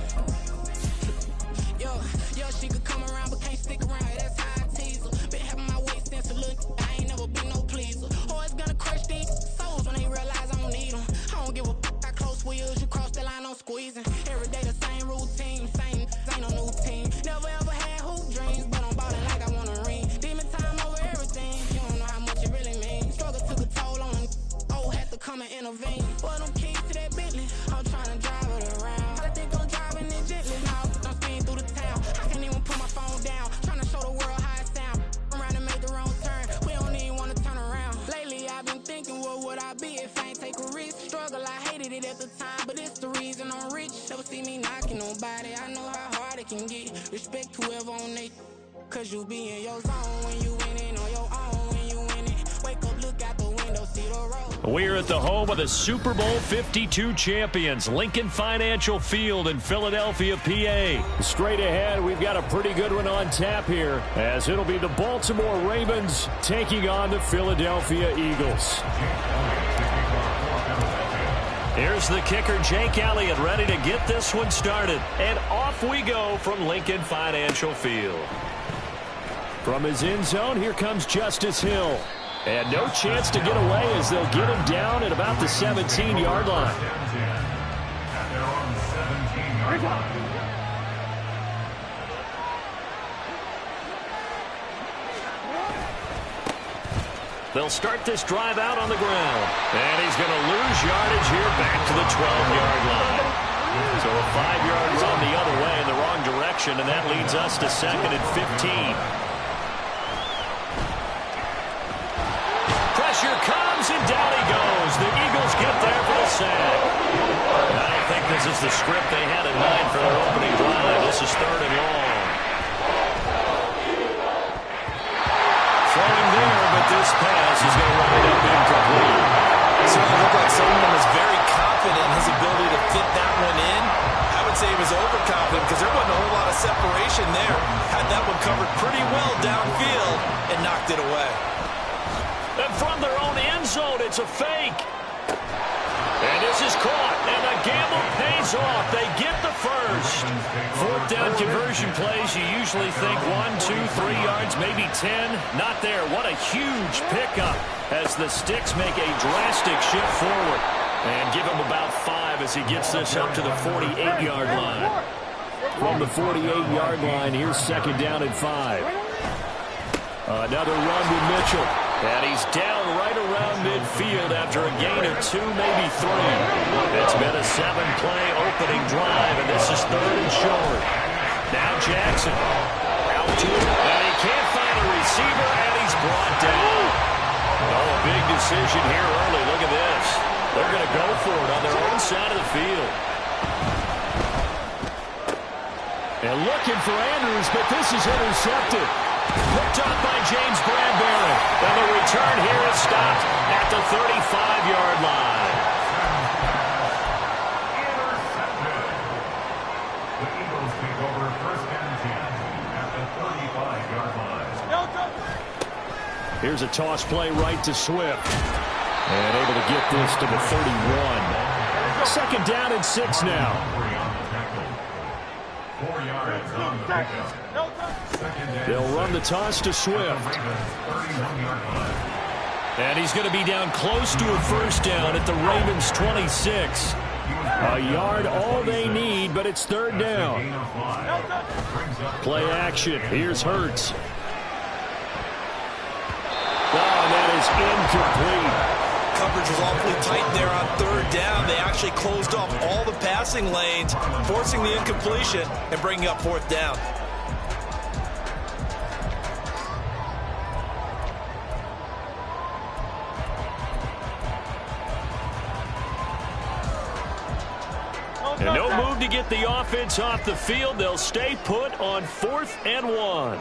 Yo, she could come around but can't stick around. That's how I tease her. Been having my waist since a little. I ain't never been no pleaser. Always gonna crush these souls when they realize I don't need them. I don't give a f*** how close wheels. You cross the line, I'm squeezing. Every day the same routine, same ain't no new team. Never ever had hoop dreams, but I'm ballin' like I want a ring. Demon time over everything. You don't know how much it really means. Struggle took a toll on them. Oh, had to come and intervene. Boy, them keys to that Bentley. I'm trying to drive it around. I think I'm driving it gently now. I'm speeding through the town. I can't even put my phone down. Trying to show the world how it sound. Around and make the wrong turn. We don't even want to turn around. Lately, I've been thinking, what would I be if I ain't take a risk? Struggle, I hated it at the time, but it's the reason I'm rich. Never see me knocking nobody. I know how hard it can get. Respect whoever on they. Cause you be in your zone when you winning on your own when you winning. Wake up, look out the window, see the road. We're at the home of the Super Bowl 52 champions, Lincoln Financial Field in Philadelphia, PA. Straight ahead, we've got a pretty good one on tap here, as it'll be the Baltimore Ravens taking on the Philadelphia Eagles. Here's the kicker, Jake Elliott, ready to get this one started. And off we go from Lincoln Financial Field. From his end zone, here comes Justice Hill. And no chance to get away as they'll get him down at about the 17-yard line. At their own 17-yard line. They'll start this drive out on the ground. And he's going to lose yardage here back to the 12-yard line. So a 5-yard run the other way in the wrong direction, and that leads us to 2nd and 15. Pressure comes, and down he goes. The Eagles get there for the sack. I don't think this is the script they had in mind for their opening drive. This is 3rd and long. Throwing there, but this pass is going to wind up incomplete. It certainly looked like someone was very confident in his ability to fit that one in. I would say he was overconfident because there wasn't a whole lot of separation there. Had that one covered pretty well downfield and knocked it away. And from their own end zone, it's a fake. And this is caught, and the gamble pays off. They get the first. 4th down conversion plays, you usually think 1, 2, 3 yards, maybe 10. Not there. What a huge pickup as the Sticks make a drastic shift forward. And give him about 5 as he gets this up to the 48-yard line. From the 48-yard line, here's 2nd down and 5. Another run with Mitchell. And he's down right around midfield after a gain of 2, maybe 3. It's been a 7-play opening drive, and this is 3rd and short. Now Jackson out to him, and he can't find a receiver, and he's brought down. Oh, a big decision here early. Look at this. They're going to go for it on their own side of the field. And looking for Andrews, but this is intercepted. Picked up by James Bradbury. And the return here is stopped at the 35-yard line. Intercepted. The Eagles take over 1st and 10 at the 35-yard Here's a toss play right to Swift. And able to get this to the 31. Second down and 6 now. 4 yards on the pickup. They'll run the toss to Swift. And he's going to be down close to a first down at the Ravens 26. A yard all they need, but it's third down. Play action. Here's Hurts. Oh, that is incomplete. Coverage was awfully tight there on third down. They actually closed off all the passing lanes, forcing the incompletion and bringing up fourth down. And no move to get the offense off the field. They'll stay put on 4th and 1.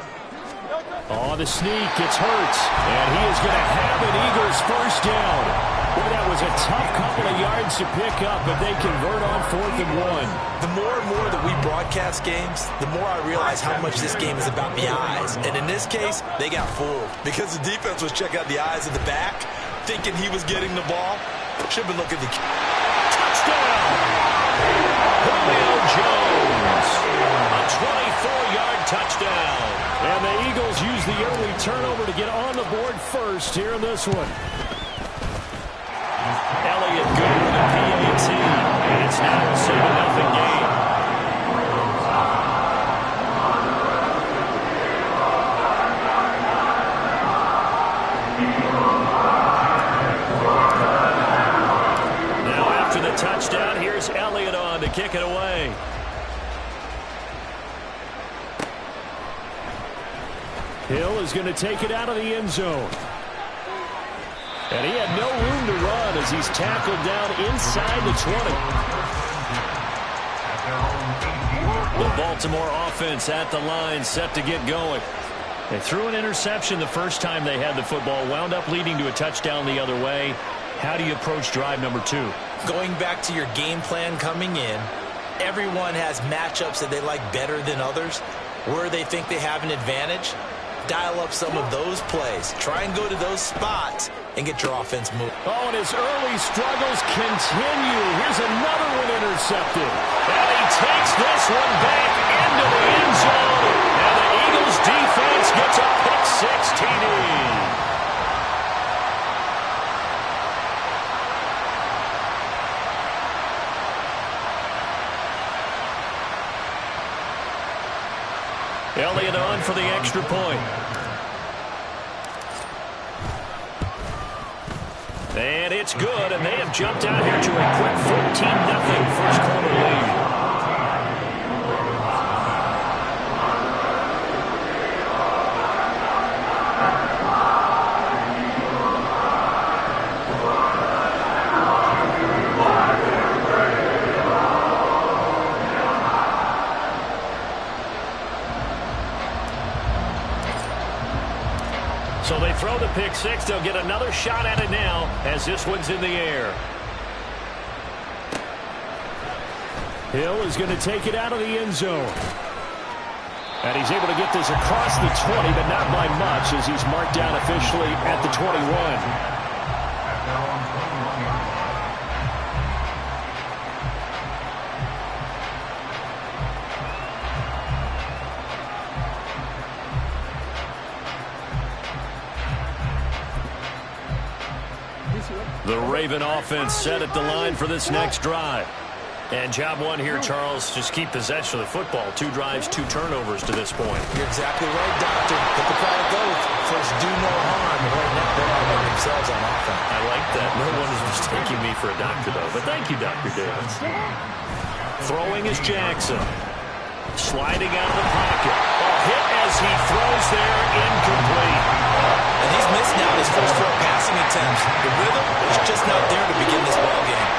Oh, the sneak. It's Hurts. And he is going to have an Eagles first down. Boy, that was a tough couple of yards to pick up, but they convert on 4th and 1. The more and more that we broadcast games, the more I realize how much this game is about the eyes. And in this case, they got fooled because the defense was checking out the eyes of the back, thinking he was getting the ball. Should have been looking at the touchdown. Julio Jones, a 24-yard touchdown. And the Eagles use the early turnover to get on the board first here in this one. Elliott good with a PAT. And it's now a 7-0 game. Now after the touchdown, here's Elliott on to kick it away. Hill is going to take it out of the end zone. And he had no room to run as he's tackled down inside the 20. The Baltimore offense at the line, set to get going. They threw an interception the first time they had the football, wound up leading to a touchdown the other way. How do you approach drive number 2? Going back to your game plan coming in, everyone has matchups that they like better than others. Where they think they have an advantage, dial up some of those plays. Try and go to those spots and get your offense moving. Oh, and his early struggles continue. Here's another one intercepted. And he takes this one back into the end zone. And the Eagles defense gets a pick-6 TD. Elliott on for the extra point. And it's good, and they have jumped out here to a quick 14-0 first quarter lead. So they throw the pick-6. They'll get another shot at it now as this one's in the air. Hill is going to take it out of the end zone. And he's able to get this across the 20, but not by much as he's marked down officially at the 21. The Raven offense set at the line for this next drive. And job one here, Charles, just keep possession of the football. 2 drives, 2 turnovers to this point. You're exactly right, Doctor. Hippocratic oath. First, do no harm. Right now, they're harming themselves on offense. I like that. No one is mistaking me for a doctor, though. But thank you, Dr. Davis. Throwing is Jackson. Sliding out of the pocket. A hit as he throws there, incomplete. And he's missed now his first 4 passing attempts. The rhythm is just not there to begin this ballgame.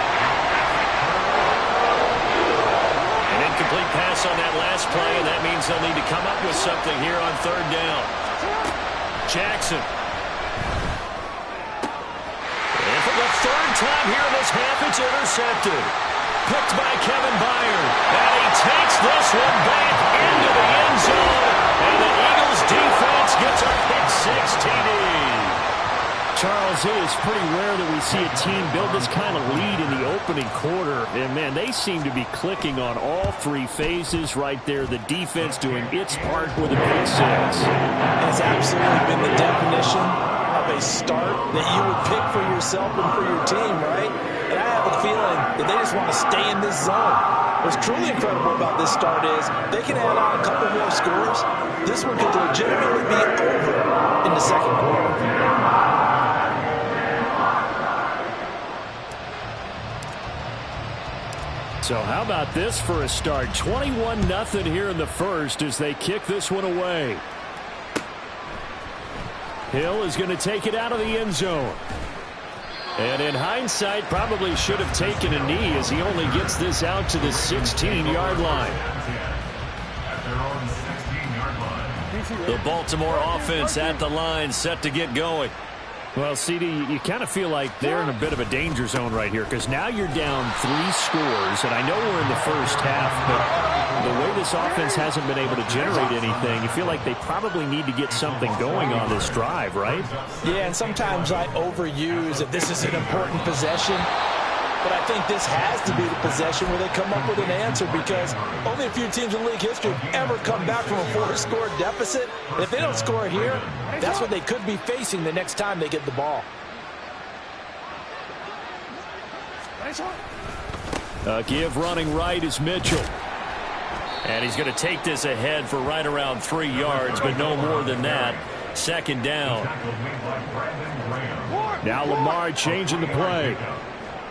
An incomplete pass on that last play, and that means they'll need to come up with something here on third down. Jackson. And for the third time here in this half, it's intercepted. Picked by Kevin Byard. And he takes this one back into the end zone. And the Eagles defense gets a pick-6 TD. Charles, it is pretty rare that we see a team build this kind of lead in the opening quarter. And, man, they seem to be clicking on all three phases right there. The defense doing its part with a pick six. It's absolutely been the definition of a start that you would pick for yourself and for your team, right? And I have a feeling that they just want to stay in this zone. What's truly incredible about this start is they can add on a couple more scores. This one could legitimately be over in the second quarter. So how about this for a start? 21-0 here in the first as they kick this one away. Hill is going to take it out of the end zone. And in hindsight, probably should have taken a knee as he only gets this out to the 16-yard line. The Baltimore offense at the line, set to get going. Well, CD, you kind of feel like they're in a bit of a danger zone right here because now you're down 3 scores, and I know we're in the first half, but the way this offense hasn't been able to generate anything, you feel like they probably need to get something going on this drive, right? Yeah, and sometimes I overuse that this is an important possession, but I think this has to be the possession where they come up with an answer because only a few teams in league history have ever come back from a 4-score deficit. And if they don't score here, that's what they could be facing the next time they get the ball. Give running right is Mitchell. And he's going to take this ahead for right around 3 yards, but no more than that. Second down. Now Lamar changing the play.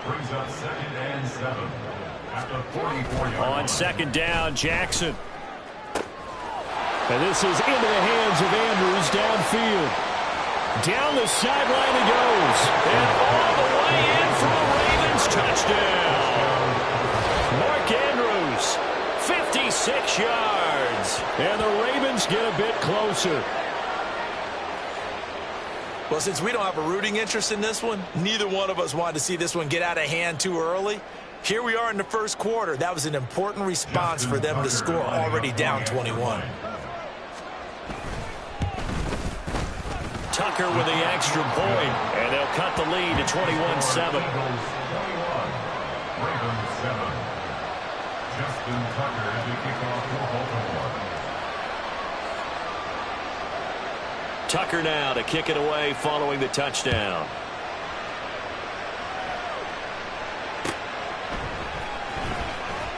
Brings up 2nd and 7 at the 44-yard line. On second down, Jackson. And this is into the hands of Andrews downfield. Down the sideline he goes. And all the way in for a Ravens touchdown. Mark Andrews, 56 yards. And the Ravens get a bit closer. Well, since we don't have a rooting interest in this one, neither one of us wanted to see this one get out of hand too early. Here we are in the first quarter. That was an important response for them to score already down 21. Tucker with the extra point, and they'll cut the lead to 21-7. Ravens 7. Justin Tucker as we kick off for Baltimore. Tucker now to kick it away following the touchdown.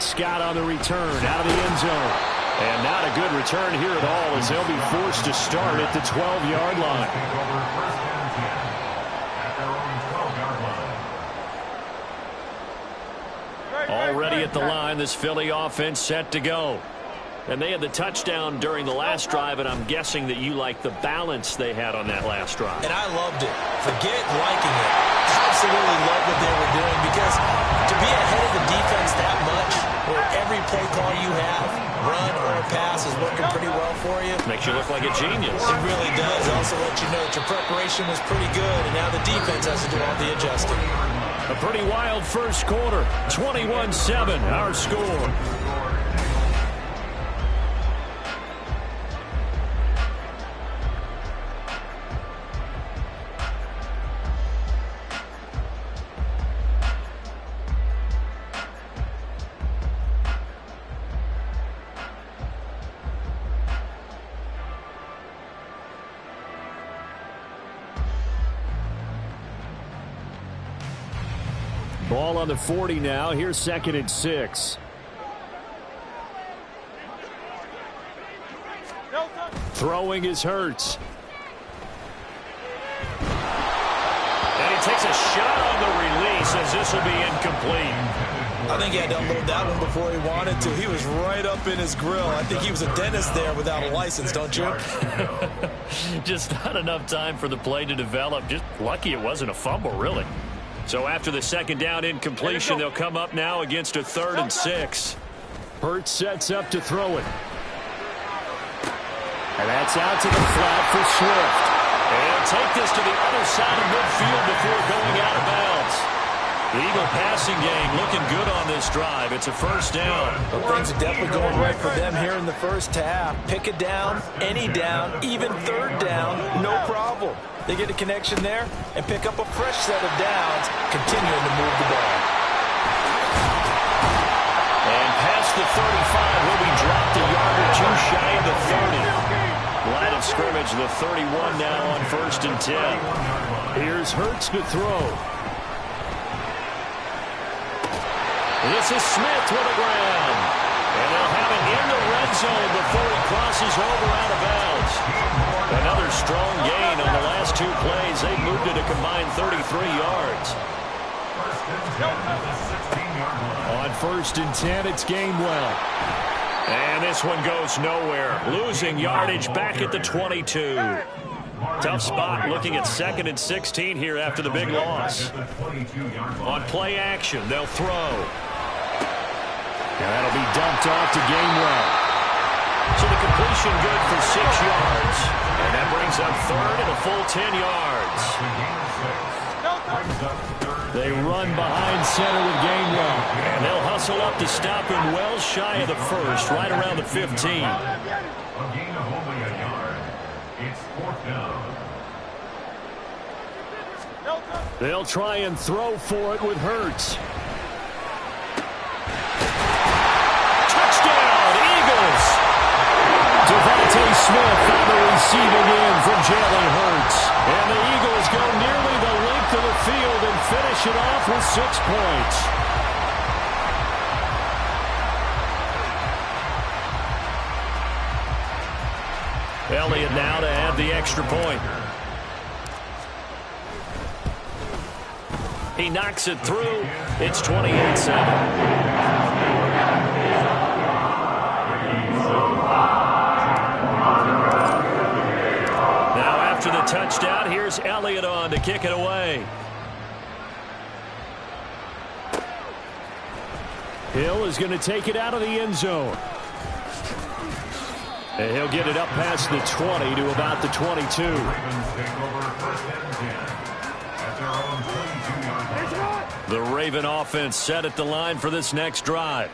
Scott on the return out of the end zone. And not a good return here at all as they'll be forced to start at the 12-yard line. Already at the line, this Philly offense set to go. And they had the touchdown during the last drive, and I'm guessing that you like the balance they had on that last drive. And I loved it. Forget liking it. Absolutely love what they were doing because to be ahead of the defense that much, where every play call you have, run or pass, is working pretty well for you. Makes you look like a genius. It really does. Also let you know that your preparation was pretty good, and now the defense has to do all the adjusting. A pretty wild first quarter. 21-7, our score. Ball on the 40 now. Here's 2nd and 6. Throwing is Hurts. And he takes a shot on the release as this will be incomplete. I think he had to unload that one before he wanted to. He was right up in his grill. I think he was a dentist there without a license, don't you? Just not enough time for the play to develop. Just lucky it wasn't a fumble, really. So after the second down incompletion, they'll come up now against a 3rd and 6. Hurts sets up to throw it. And that's out to the flat for Swift. And he'll take this to the other side of midfield before going out of bounds. The Eagle passing game looking good on this drive. It's a first down. Well, things are definitely going right for them here in the first half. Pick it down, any down, even third down, no problem. They get a connection there and pick up a fresh set of downs, continuing to move the ball. And past the 35, will be dropped a yard or two shy of the 30. Line of scrimmage, the 31 now on 1st and 10. Here's Hurts to throw. This is Smith with the ground. And they'll have it in the red zone before he crosses over out of bounds. Another strong gain on the last 2 plays. They've moved it a combined 33 yards. On 1st and 10, it's Gainwell. And this one goes nowhere. Losing yardage back at the 22. Tough spot looking at 2nd and 16 here after the big loss. On play action, they'll throw. And that'll be dumped off to Gainwell. So the completion good for 6 yards. And that brings up 3rd and a full 10 yards. They run behind center with Gainwell. And they'll hustle up to stop him well shy of the 1st, right around the 15. A gain of only a yard. It's 4th down. They'll try and throw for it with Hurts. Touchdown, Eagles! Devontae Smith on the receiving end from Jalen Hurts. And the Eagles go nearly the length of the field and finish it off with 6 points. Elliott now to add the extra point. He knocks it through. It's 28-7. Now after the touchdown, here's Elliott on to kick it away. Hill is going to take it out of the end zone. And he'll get it up past the 20 to about the 22. The Raven offense set at the line for this next drive.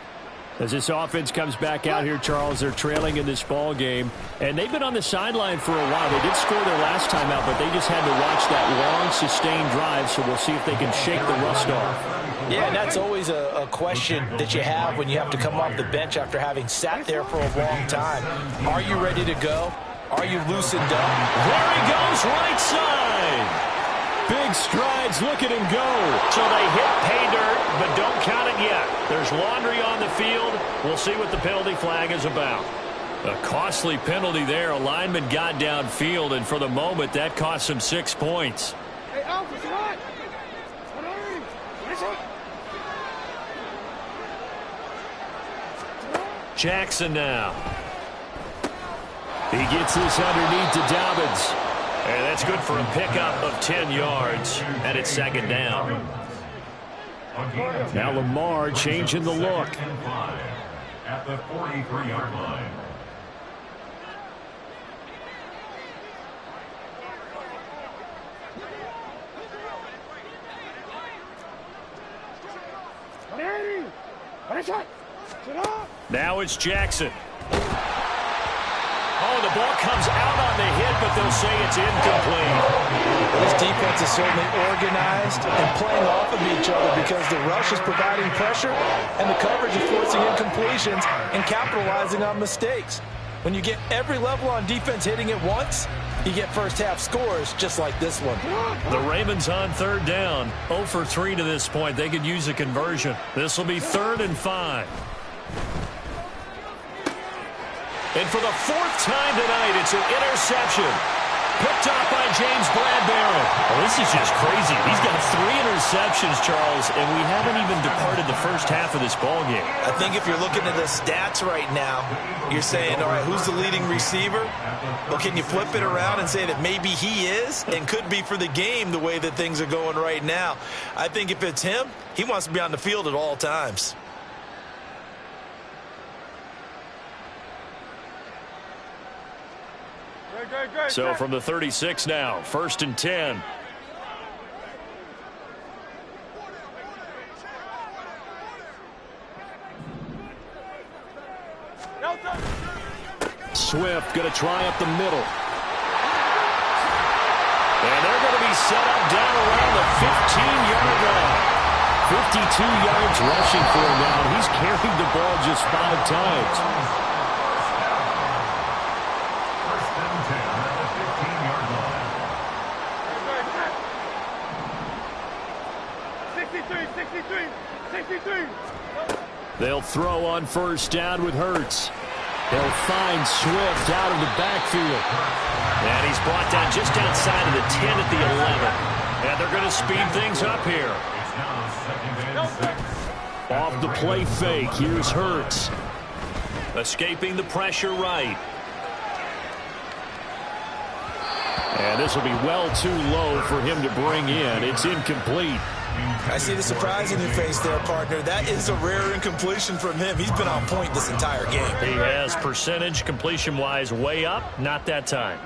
As this offense comes back out here, Charles, they're trailing in this ball game. And they've been on the sideline for a while. They did score their last time out, but they just had to watch that long, sustained drive. So we'll see if they can shake the rust off. Yeah, and that's always a question that you have when you have to come off the bench after having sat there for a long time. Are you ready to go? Are you loosened up? There he goes, right side. Big strides, look at him go. So they hit pay dirt, but don't count it yet. There's laundry on the field. We'll see what the penalty flag is about. A costly penalty there. A lineman got downfield, and for the moment, that cost him 6 points. Hey, Alpha, what? Jackson now. He gets this underneath to Dobbins. And that's good for a pickup of 10 yards, and it's 2nd down. Now Lamar changing the look. At the 43-yard line. Now it's Jackson. Oh, the ball comes out on the hit, but they'll say it's incomplete. This defense is certainly organized and playing off of each other because the rush is providing pressure and the coverage is forcing incompletions and capitalizing on mistakes. When you get every level on defense hitting it once, you get first-half scores just like this one. The Ravens on 3rd down. 0 for 3 to this point. They could use a conversion. This will be 3rd and 5. And for the 4th time tonight, it's an interception. Picked off by James Bradbury. Oh, this is just crazy. He's got 3 interceptions, Charles, and we haven't even departed the first half of this ballgame. I think if you're looking at the stats right now, you're saying, all right, who's the leading receiver? Well, can you flip it around and say that maybe he is and could be for the game the way that things are going right now? I think if it's him, he wants to be on the field at all times. So from the 36 now, 1st and 10. Swift going to try up the middle. And they're going to be set up down around the 15-yard line. 52 yards rushing for him now. He's carried the ball just 5 times. First and 10 at the 15-yard line. 63. They'll throw on first down with Hurts. They'll find Swift out of the backfield. And he's brought down just outside of the 10 at the 11. And they're going to speed things up here. It's now 2nd and 6. Off the play fake, here's Hurts. Escaping the pressure right. And this will be well too low for him to bring in. It's incomplete. I see the surprise in your face there, partner. That is a rare incompletion from him. He's been on point this entire game. He has percentage completion-wise way up. Not that time.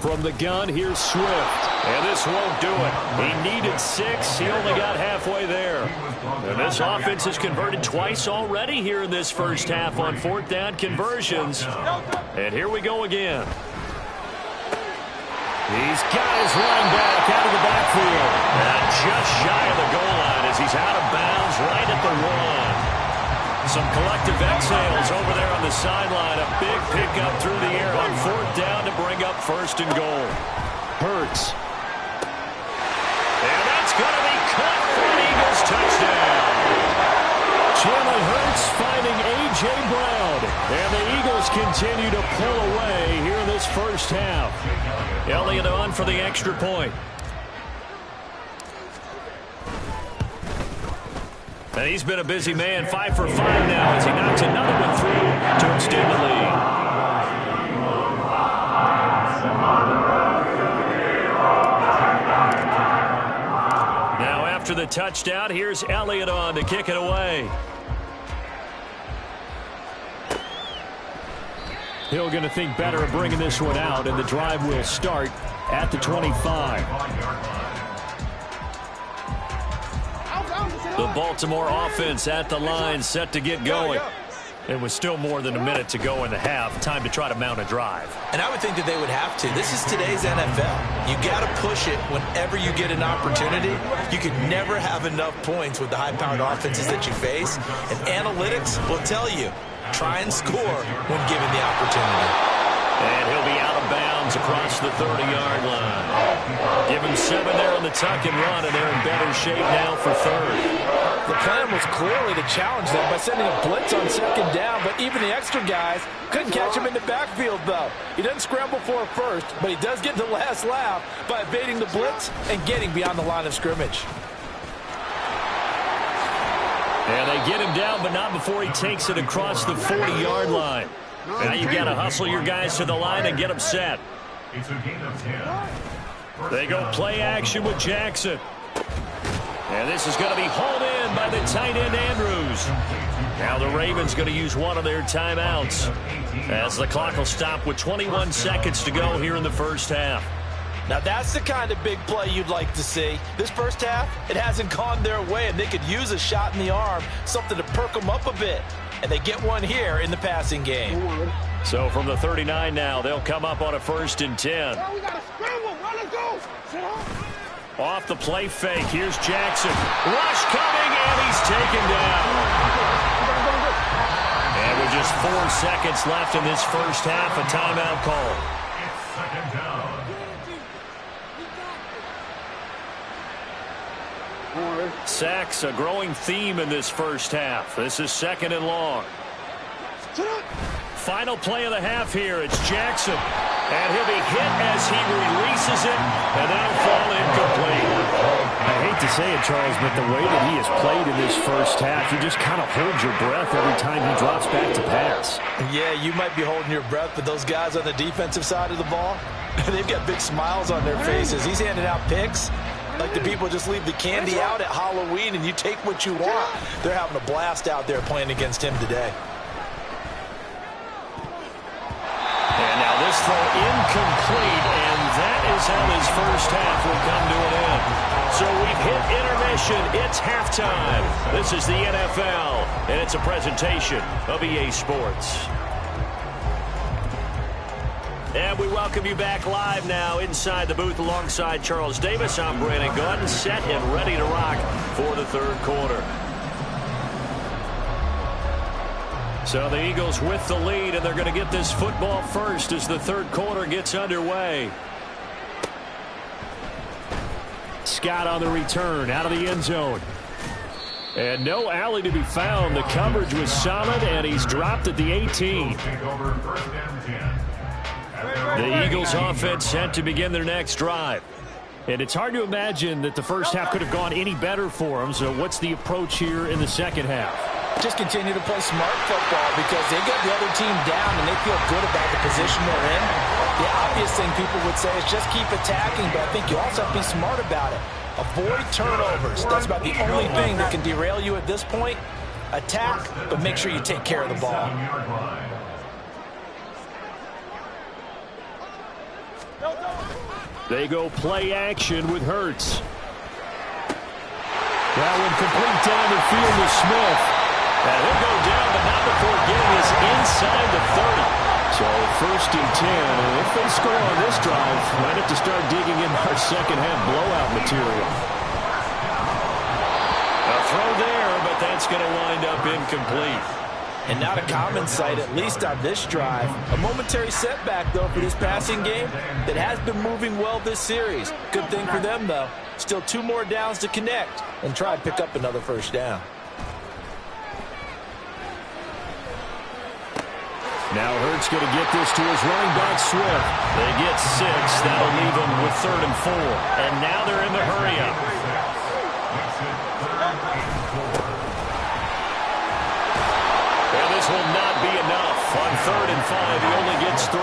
From the gun, here's Swift. And this won't do it. He needed 6. He only got halfway there. And this offense has converted twice already here in this first half on 4th down conversions. And here we go again. He's got his line back out of the backfield. And just shy of the goal line as he's out of bounds right at the 1. Some collective exhales over there on the sideline. A big pickup through the air on 4th down to bring up 1st and goal. Hurts. And that's going to be cut for an Eagles touchdown. Jalen Hurts finding A.J. Brown. And the Eagles continue to pull away here in this first half. Elliott on for the extra point. And he's been a busy man, 5 for 5 now as he knocks another one through to extend the lead. Now after the touchdown, here's Elliott on to kick it away. Hill going to think better of bringing this one out, and the drive will start at the 25. The Baltimore offense at the line, set to get going. And with still more than a minute to go in the half, time to try to mount a drive. And I would think that they would have to. This is today's NFL. You got to push it whenever you get an opportunity. You could never have enough points with the high-powered offenses that you face. And analytics will tell you, try and score when given the opportunity. And he'll be out of bounds across the 30-yard line. Give him 7 there on the tuck and run, and they're in better shape now for 3rd. The plan was clearly to challenge them by sending a blitz on 2nd down, but even the extra guys couldn't catch him in the backfield, though. He doesn't scramble for a first, but he does get the last laugh by evading the blitz and getting beyond the line of scrimmage. And they get him down, but not before he takes it across the 40-yard line. Now you've got to hustle your guys to the line and get them set. It's a gain of 10. They go play action with Jackson. And this is going to be hauled in by the tight end Andrews. Now the Ravens going to use one of their timeouts as the clock will stop with 21 seconds to go here in the first half. Now that's the kind of big play you'd like to see. This first half, it hasn't gone their way, and they could use a shot in the arm, something to perk them up a bit. And they get one here in the passing game. So from the 39 now, they'll come up on a 1st and 10. We got to scramble. Let's go. Off the play fake, here's Jackson. Rush coming, and he's taken down. And with just 4 seconds left in this first half, a timeout call. It's 2nd down. Sacks, a growing theme in this first half. This is 2nd and long. Final play of the half here. It's Jackson. And he'll be hit as he releases it, and that'll fall incomplete. I hate to say it, Charles, but the way that he has played in this first half, you just kind of hold your breath every time he drops back to pass. Yeah, you might be holding your breath, but those guys on the defensive side of the ball, they've got big smiles on their faces. He's handing out picks like the people just leave the candy out at Halloween and you take what you want. They're having a blast out there playing against him today. And now this throw incomplete, and that is how this first half will come to an end. So interception. It's halftime. This is the NFL, and it's a presentation of EA Sports. And we welcome you back live now inside the booth alongside Charles Davis. I'm Brandon Gaudin, set and ready to rock for the third quarter. So the Eagles with the lead, and they're going to get this football first as the third quarter gets underway. Scott on the return, out of the end zone. And no alley to be found. The coverage was solid, and he's dropped at the 18. The Eagles offense set to begin their next drive. And it's hard to imagine that the first half could have gone any better for them. So what's the approach here in the second half? Just continue to play smart football because they got the other team down and they feel good about the position they're in. The obvious thing people would say is just keep attacking, but I think you also have to be smart about it. Avoid turnovers. That's about the only thing that can derail you at this point. Attack, but make sure you take care of the ball. They go play action with Hurts. That one complete down the field to Smith. And he'll go down, but not before getting us inside the 30. So first and 10, and if they score on this drive, might have to start digging in our second half blowout material. A throw there, but that's going to wind up incomplete. And not a common sight, at least on this drive. A momentary setback, though, for this passing game that has been moving well this series. Good thing for them, though. Still 2 more downs to connect and try and pick up another first down. Now Hurts going to get this to his running back, Swift. They get 6. That'll leave them with 3rd and 4. And now they're in the hurry-up. And this will not be enough. On 3rd and 5, he only gets 3.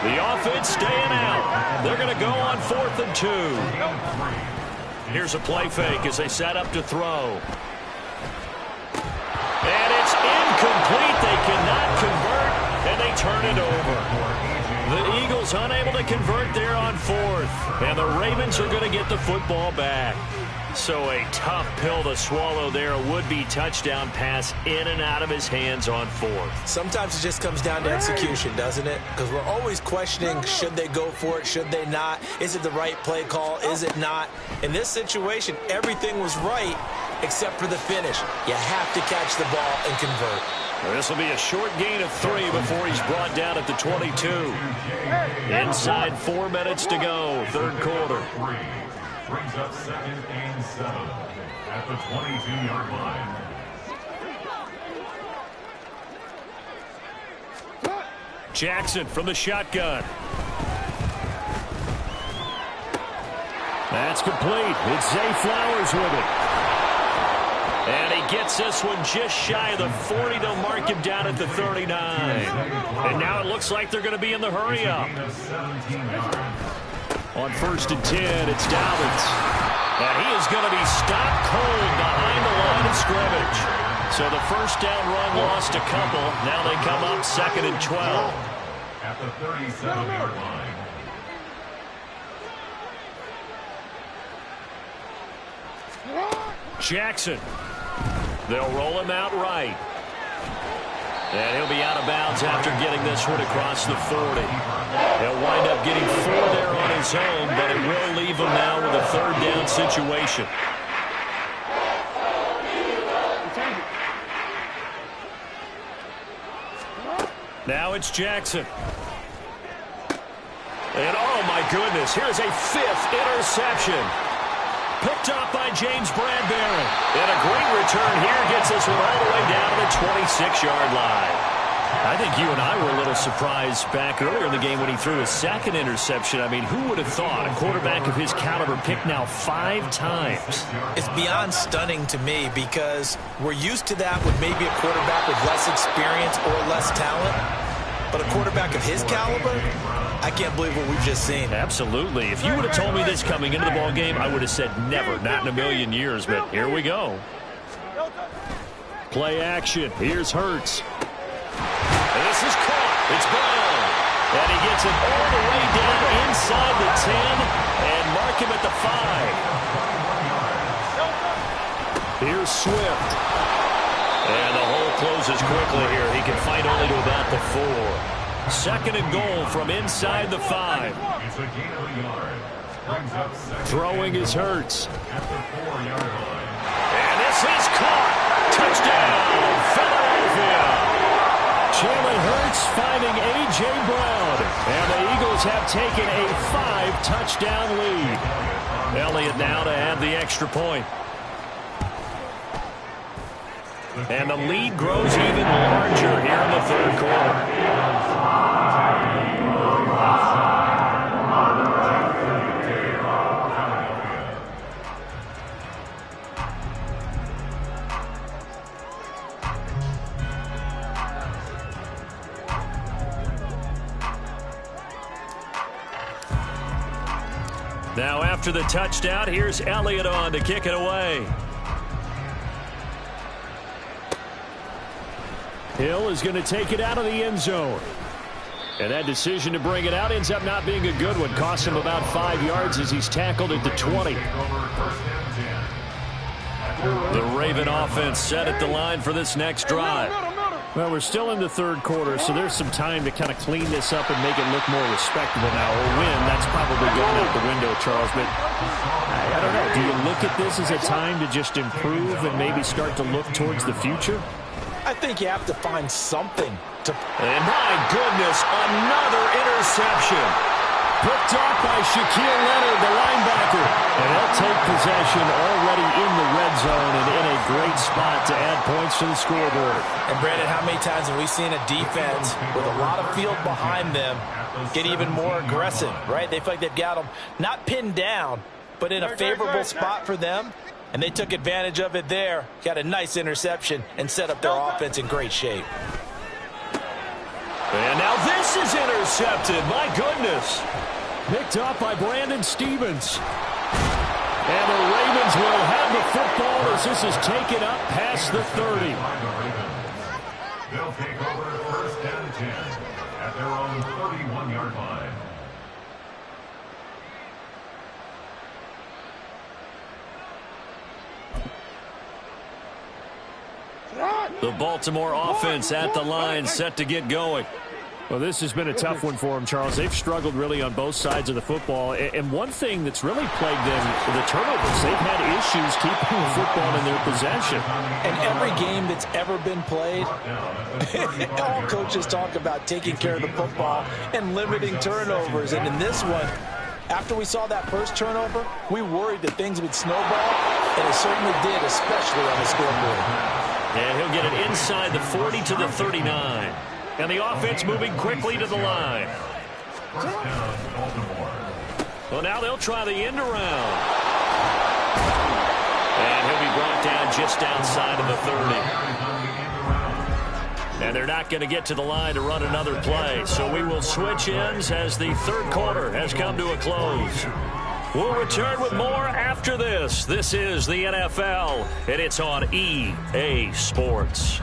The offense staying out. They're going to go on 4th and 2. Here's a play fake as they set up to throw. And it's incomplete. They cannot convert, and they turn it over. The Eagles unable to convert there on 4th, and the Ravens are going to get the football back. So a tough pill to swallow there. A would-be touchdown pass in and out of his hands on 4th. Sometimes it just comes down to execution, doesn't it? Because we're always questioning, should they go for it, should they not? Is it the right play call, is it not? In this situation, everything was right except for the finish. You have to catch the ball and convert. This will be a short gain of 3 before he's brought down at the 22. Inside 4 minutes to go, third quarter. Brings up 2nd and 7 at the 22-yard line. Jackson from the shotgun. That's complete. It's Zay Flowers with it. And he gets this one just shy of the 40. They'll mark him down at the 39. And now it looks like they're going to be in the hurry-up. On 1st and 10, it's Dobbins. And he is going to be stopped cold behind the line of scrimmage. So the first down run lost a couple. Now they come up 2nd and 12. At the 37-yard line. Jackson. They'll roll him out right. And he'll be out of bounds after getting this one across the 40. He'll wind up getting 4 there on his own, but it will leave him now with a 3rd down situation. Now it's Jackson. And oh my goodness, here's a 5th interception. Picked off by James Bradbury. And a great return here gets this one all the way down to the 26-yard line. I think you and I were a little surprised back earlier in the game when he threw his 2nd interception. I mean, who would have thought a quarterback of his caliber picked now 5 times? It's beyond stunning to me because we're used to that with maybe a quarterback with less experience or less talent. But a quarterback of his caliber, I can't believe what we've just seen. Absolutely. If you would have told me this coming into the ball game, I would have said never, not in a million years. But here we go. Play action. Here's Hurts. And this is caught. It's Brown. And he gets it all the way down inside the 10 and mark him at the 5. Here's Swift. And the hole closes quickly here. He can fight only to about the 4. Second and goal from inside the 5. It's a gain of a yard. Brings up second. Throwing is Hurts. At the 4-yard line. And this is caught. Touchdown, Philadelphia. Jalen Hurts finding A.J. Brown. And the Eagles have taken a 5-touchdown lead. Elliott now to add the extra point. And the lead grows even larger here in the third quarter. Now after the touchdown, here's Elliott on to kick it away. Hill is going to take it out of the end zone. And that decision to bring it out ends up not being a good one. Cost him about 5 yards as he's tackled at the 20. The Raven offense set at the line for this next drive. Well, we're still in the third quarter, so there's some time to kind of clean this up and make it look more respectable now. Or win, that's probably going out the window, Charles. But I don't know. Do you look at this as a time to just improve and maybe start to look towards the future? I think you have to find something to... And my goodness, another interception. Picked off by Shaquille Leonard, the linebacker. And they'll take possession already in the red zone and in a great spot to add points to the scoreboard. And Brandon, how many times have we seen a defense with a lot of field behind them get even more aggressive, right? They feel like they've got them not pinned down, but in a favorable spot for them. And they took advantage of it there. Got a nice interception and set up their offense in great shape. And now this is intercepted. My goodness. Picked up by Brandon Stevens. And the Ravens will have the football as this is taken up past the 30. They'll take over first and 10 at their own 31-yard line. The Baltimore offense at the line, set to get going. Well, this has been a tough one for them, Charles. They've struggled really on both sides of the football. And one thing that's really plagued them, the turnovers. They've had issues keeping the football in their possession. And every game that's ever been played, all coaches talk about taking care of the football and limiting turnovers. And in this one, after we saw that first turnover, we worried that things would snowball, and it certainly did, especially on the scoreboard. And he'll get it inside the 40 to the 39. And the offense moving quickly to the line. Well, now they'll try the end around. And he'll be brought down just outside of the 30. And they're not going to get to the line to run another play. So we will switch ends as the third quarter has come to a close. We'll return with more after this. This is the NFL, and it's on EA Sports.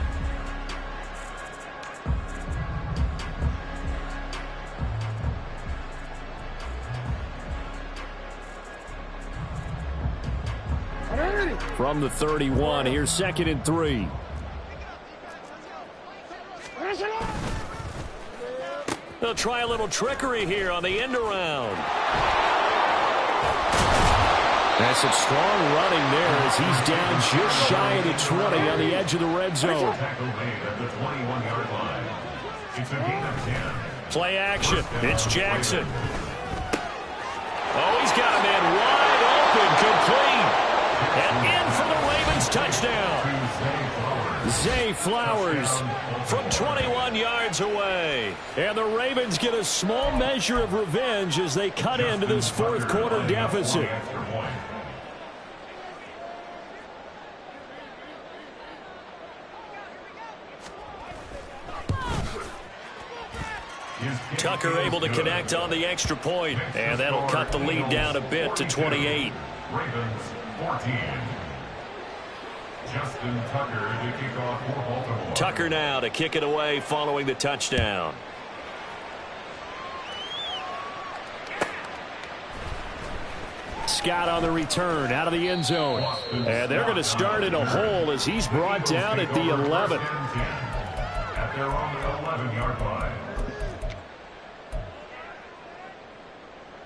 From the 31, here's 2nd and 3. They'll try a little trickery here on the end around. That's some strong running there as he's down just shy of the 20 on the edge of the red zone. Tackle made at the 21-yard line. It's a gain of 10. Play action. It's Jackson. Oh, he's got a man wide open, complete. And in for the Ravens touchdown. Zay Flowers from 21 yards away. And the Ravens get a small measure of revenge as they cut into this fourth quarter deficit. Tucker able to connect on the extra point, and that'll cut the lead down a bit to 28. Ravens 14. Justin Tucker to kick off for Baltimore. Tucker now to kick it away following the touchdown. Scott on the return out of the end zone. And they're going to start in a hole as he's brought down at the 11. At their own 11-yard line.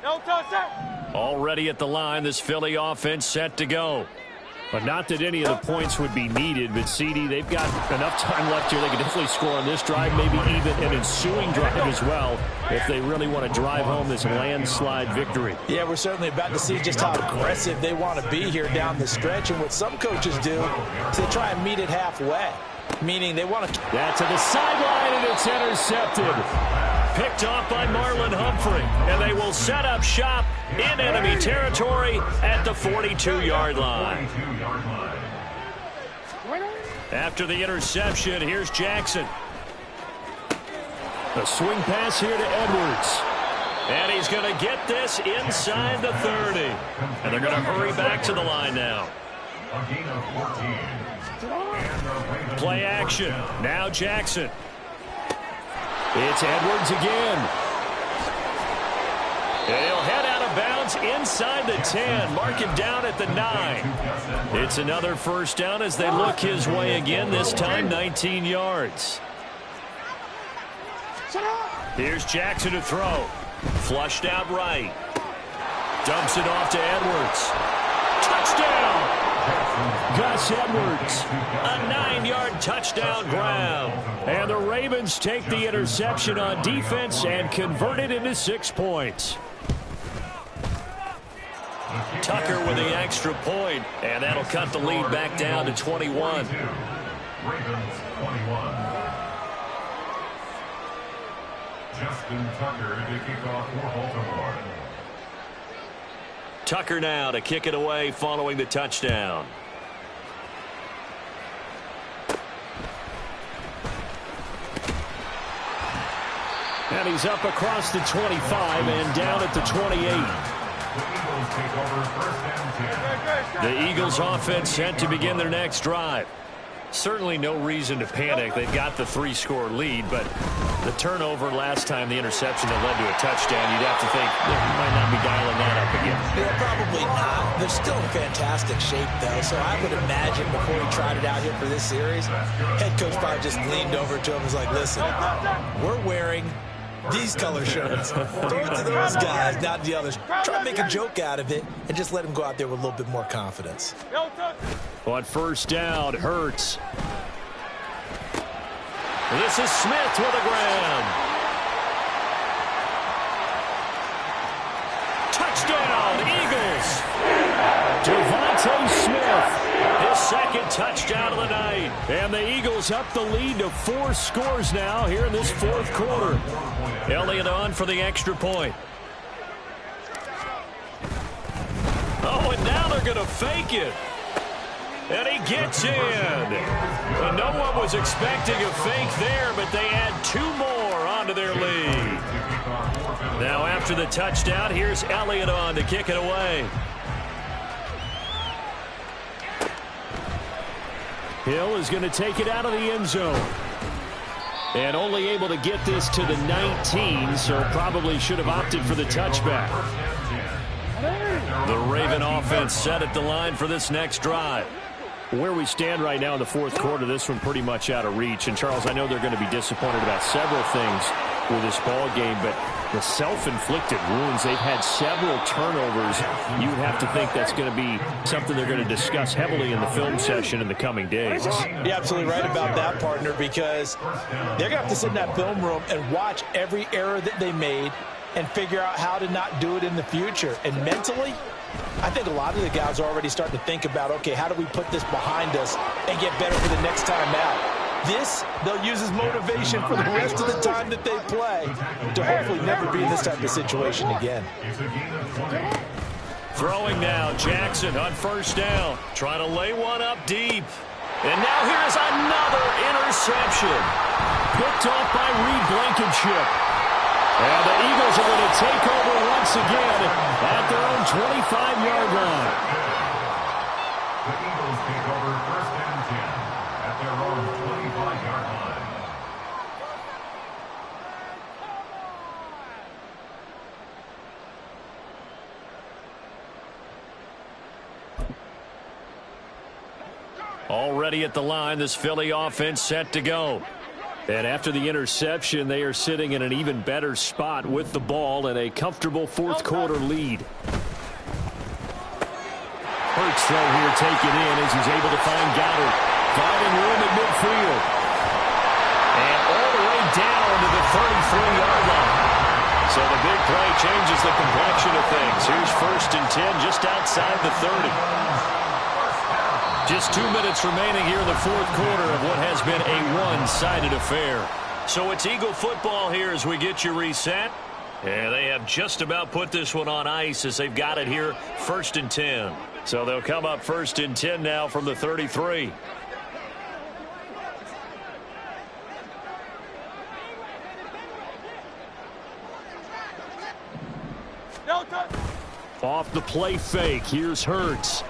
No touchdown. Already at the line, this Philly offense set to go. But not that any of the points would be needed, but CD, they've got enough time left here. They can definitely score on this drive, maybe even an ensuing drive as well, if they really want to drive home this landslide victory. Yeah, we're certainly about to see just how aggressive they want to be here down the stretch. And what some coaches do is they try and meet it halfway, meaning they want to... That's to the sideline, and it's intercepted. Picked off by Marlon Humphrey, and they will set up shop in enemy territory at the 42-yard line. After the interception, here's Jackson. A swing pass here to Edwards. And he's going to get this inside the 30. And they're going to hurry back to the line now. Play action. Now Jackson. It's Edwards again. And he'll head out of bounds inside the 10. Mark him down at the 9. It's another first down as they look his way again, this time 19 yards. Here's Jackson to throw. Flushed out right. Dumps it off to Edwards. Touchdown! Gus Edwards, a 9-yard touchdown grab. And the Ravens take the interception on defense and convert it into 6 points. Tucker with the extra point, and that'll cut the lead back down to 21. Ravens 21. Justin Tucker to kick off for Baltimore. Tucker now to kick it away following the touchdown. And he's up across the 25 and down at the 28. The Eagles offense set to begin their next drive. Certainly no reason to panic. They've got the 3-score lead, but the turnover last time, the interception that led to a touchdown, you'd have to think they might not be dialing that up again. Yeah, probably not. They're still in fantastic shape, though, so I would imagine before he tried it out here for this series, head coach probably just leaned over to him and was like, listen, we're wearing these color shirts. Throw it to those guys, not the others. Try to make a joke out of it and just let him go out there with a little bit more confidence. On first down, Hurts. This is Smith with a grab. Touchdown, Eagles. Devontae Smith, his second touchdown of the night. And the Eagles up the lead to 4 scores now here in this fourth quarter. Elliott on for the extra point. Oh, and now they're going to fake it. And he gets in. And no one was expecting a fake there, but they add 2 more onto their lead. Now after the touchdown, here's Elliott on to kick it away. Hill is going to take it out of the end zone. And only able to get this to the 19, so probably should have opted for the touchback. The Raven offense set at the line for this next drive. Where we stand right now in the fourth quarter, this one pretty much out of reach. And, Charles, I know they're going to be disappointed about several things with this ball game, but the self-inflicted wounds, they've had several turnovers. You would have to think that's going to be something they're going to discuss heavily in the film session in the coming days. You're absolutely right about that, partner, because they're going to have to sit in that film room and watch every error that they made and figure out how to not do it in the future. And mentally, I think a lot of the guys are already starting to think about, okay, how do we put this behind us and get better for the next time out? This, they'll use as motivation for the rest of the time that they play to hopefully never be in this type of situation again. Throwing now, Jackson on first down, trying to lay one up deep. And now here's another interception. Picked off by Reed Blankenship. And the Eagles are going to take over once again at their own 25-yard line. The Eagles take over first and 10 at their own 25-yard line. Already at the line, this Philly offense set to go. And after the interception, they are sitting in an even better spot with the ball and a comfortable fourth quarter lead. Hurts throw here taken in as he's able to find Goddard. Finding room at midfield. And all the way down to the 33-yard line. So the big play changes the complexion of things. Here's 1st and 10 just outside the 30. Just 2 minutes remaining here in the fourth quarter of what has been a one-sided affair. So it's Eagle football here as we get you reset. And they have just about put this one on ice as they've got it here 1st and 10. So they'll come up 1st and 10 now from the 33. Off the play fake, here's Hurts.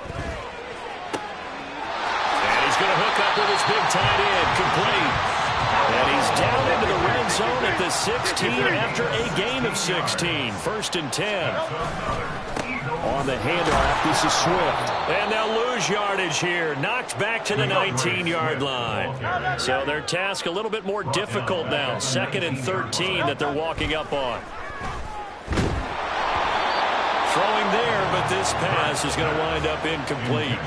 And he's going to hook up with his big tight end, complete. And he's down into the red zone at the 16 after a gain of 16. 1st and 10. On the handoff, this is Swift. And they'll lose yardage here. Knocked back to the 19-yard line. So their task a little bit more difficult now. 2nd and 13 that they're walking up on. Throwing there, but this pass is going to wind up incomplete.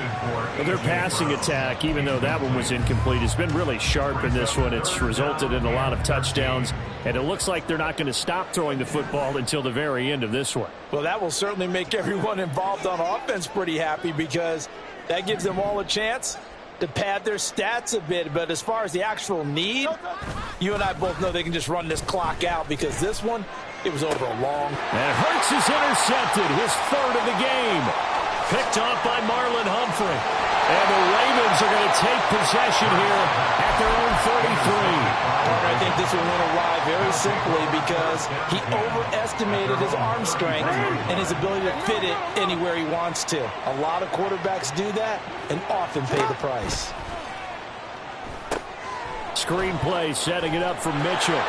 Well, their passing attack, even though that one was incomplete, has been really sharp in this one. It's resulted in a lot of touchdowns, and it looks like they're not going to stop throwing the football until the very end of this one. Well, that will certainly make everyone involved on offense pretty happy because that gives them all a chance to pad their stats a bit. But as far as the actual need, you and I both know they can just run this clock out because this one, it was over a long. And Hurts is intercepted, his 3rd of the game. Picked off by Marlon Humphrey. And the Ravens are going to take possession here at their own 33. I think this will win a ride very simply because he overestimated his arm strength and his ability to fit it anywhere he wants to. A lot of quarterbacks do that and often pay the price. Screenplay setting it up for Mitchell.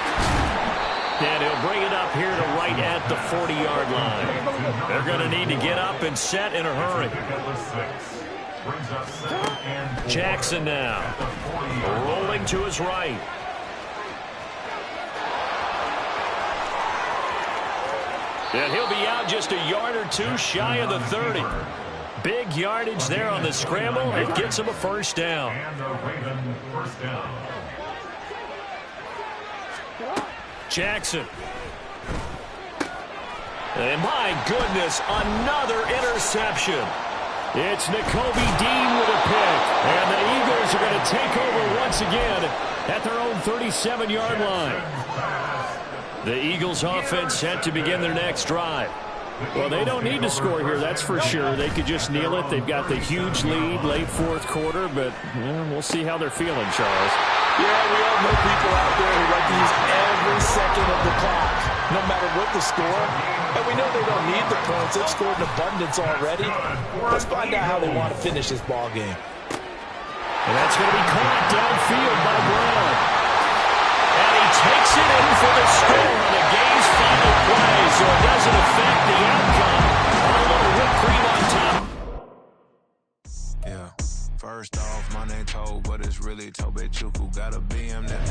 And he'll bring it up here to right at the 40-yard line. They're going to need to get up and set in a hurry. Jackson now. Rolling to his right. And he'll be out just a yard or two shy of the 30. Big yardage there on the scramble. It gets him a 1st down. Jackson. And my goodness, another interception. It's Nakobe Dean with a pick. And the Eagles are going to take over once again at their own 37-yard line. The Eagles offense set to begin their next drive. Well, they don't need to score here, that's for sure. They could just kneel it. They've got the huge lead late fourth quarter, but we'll see how they're feeling, Charles. Yeah, we all know people out there who like to use every second of the clock, no matter what the score. And we know they don't need the points. They've scored in abundance already. Let's find out how they want to finish this ball game. And that's going to be caught downfield by Brown. And he takes it in for the score on the game's final play, so it doesn't affect the outcome. A little whipped cream on top. Yeah. First off, my name Toad, but it's really Tobe Chuku. Got a BM that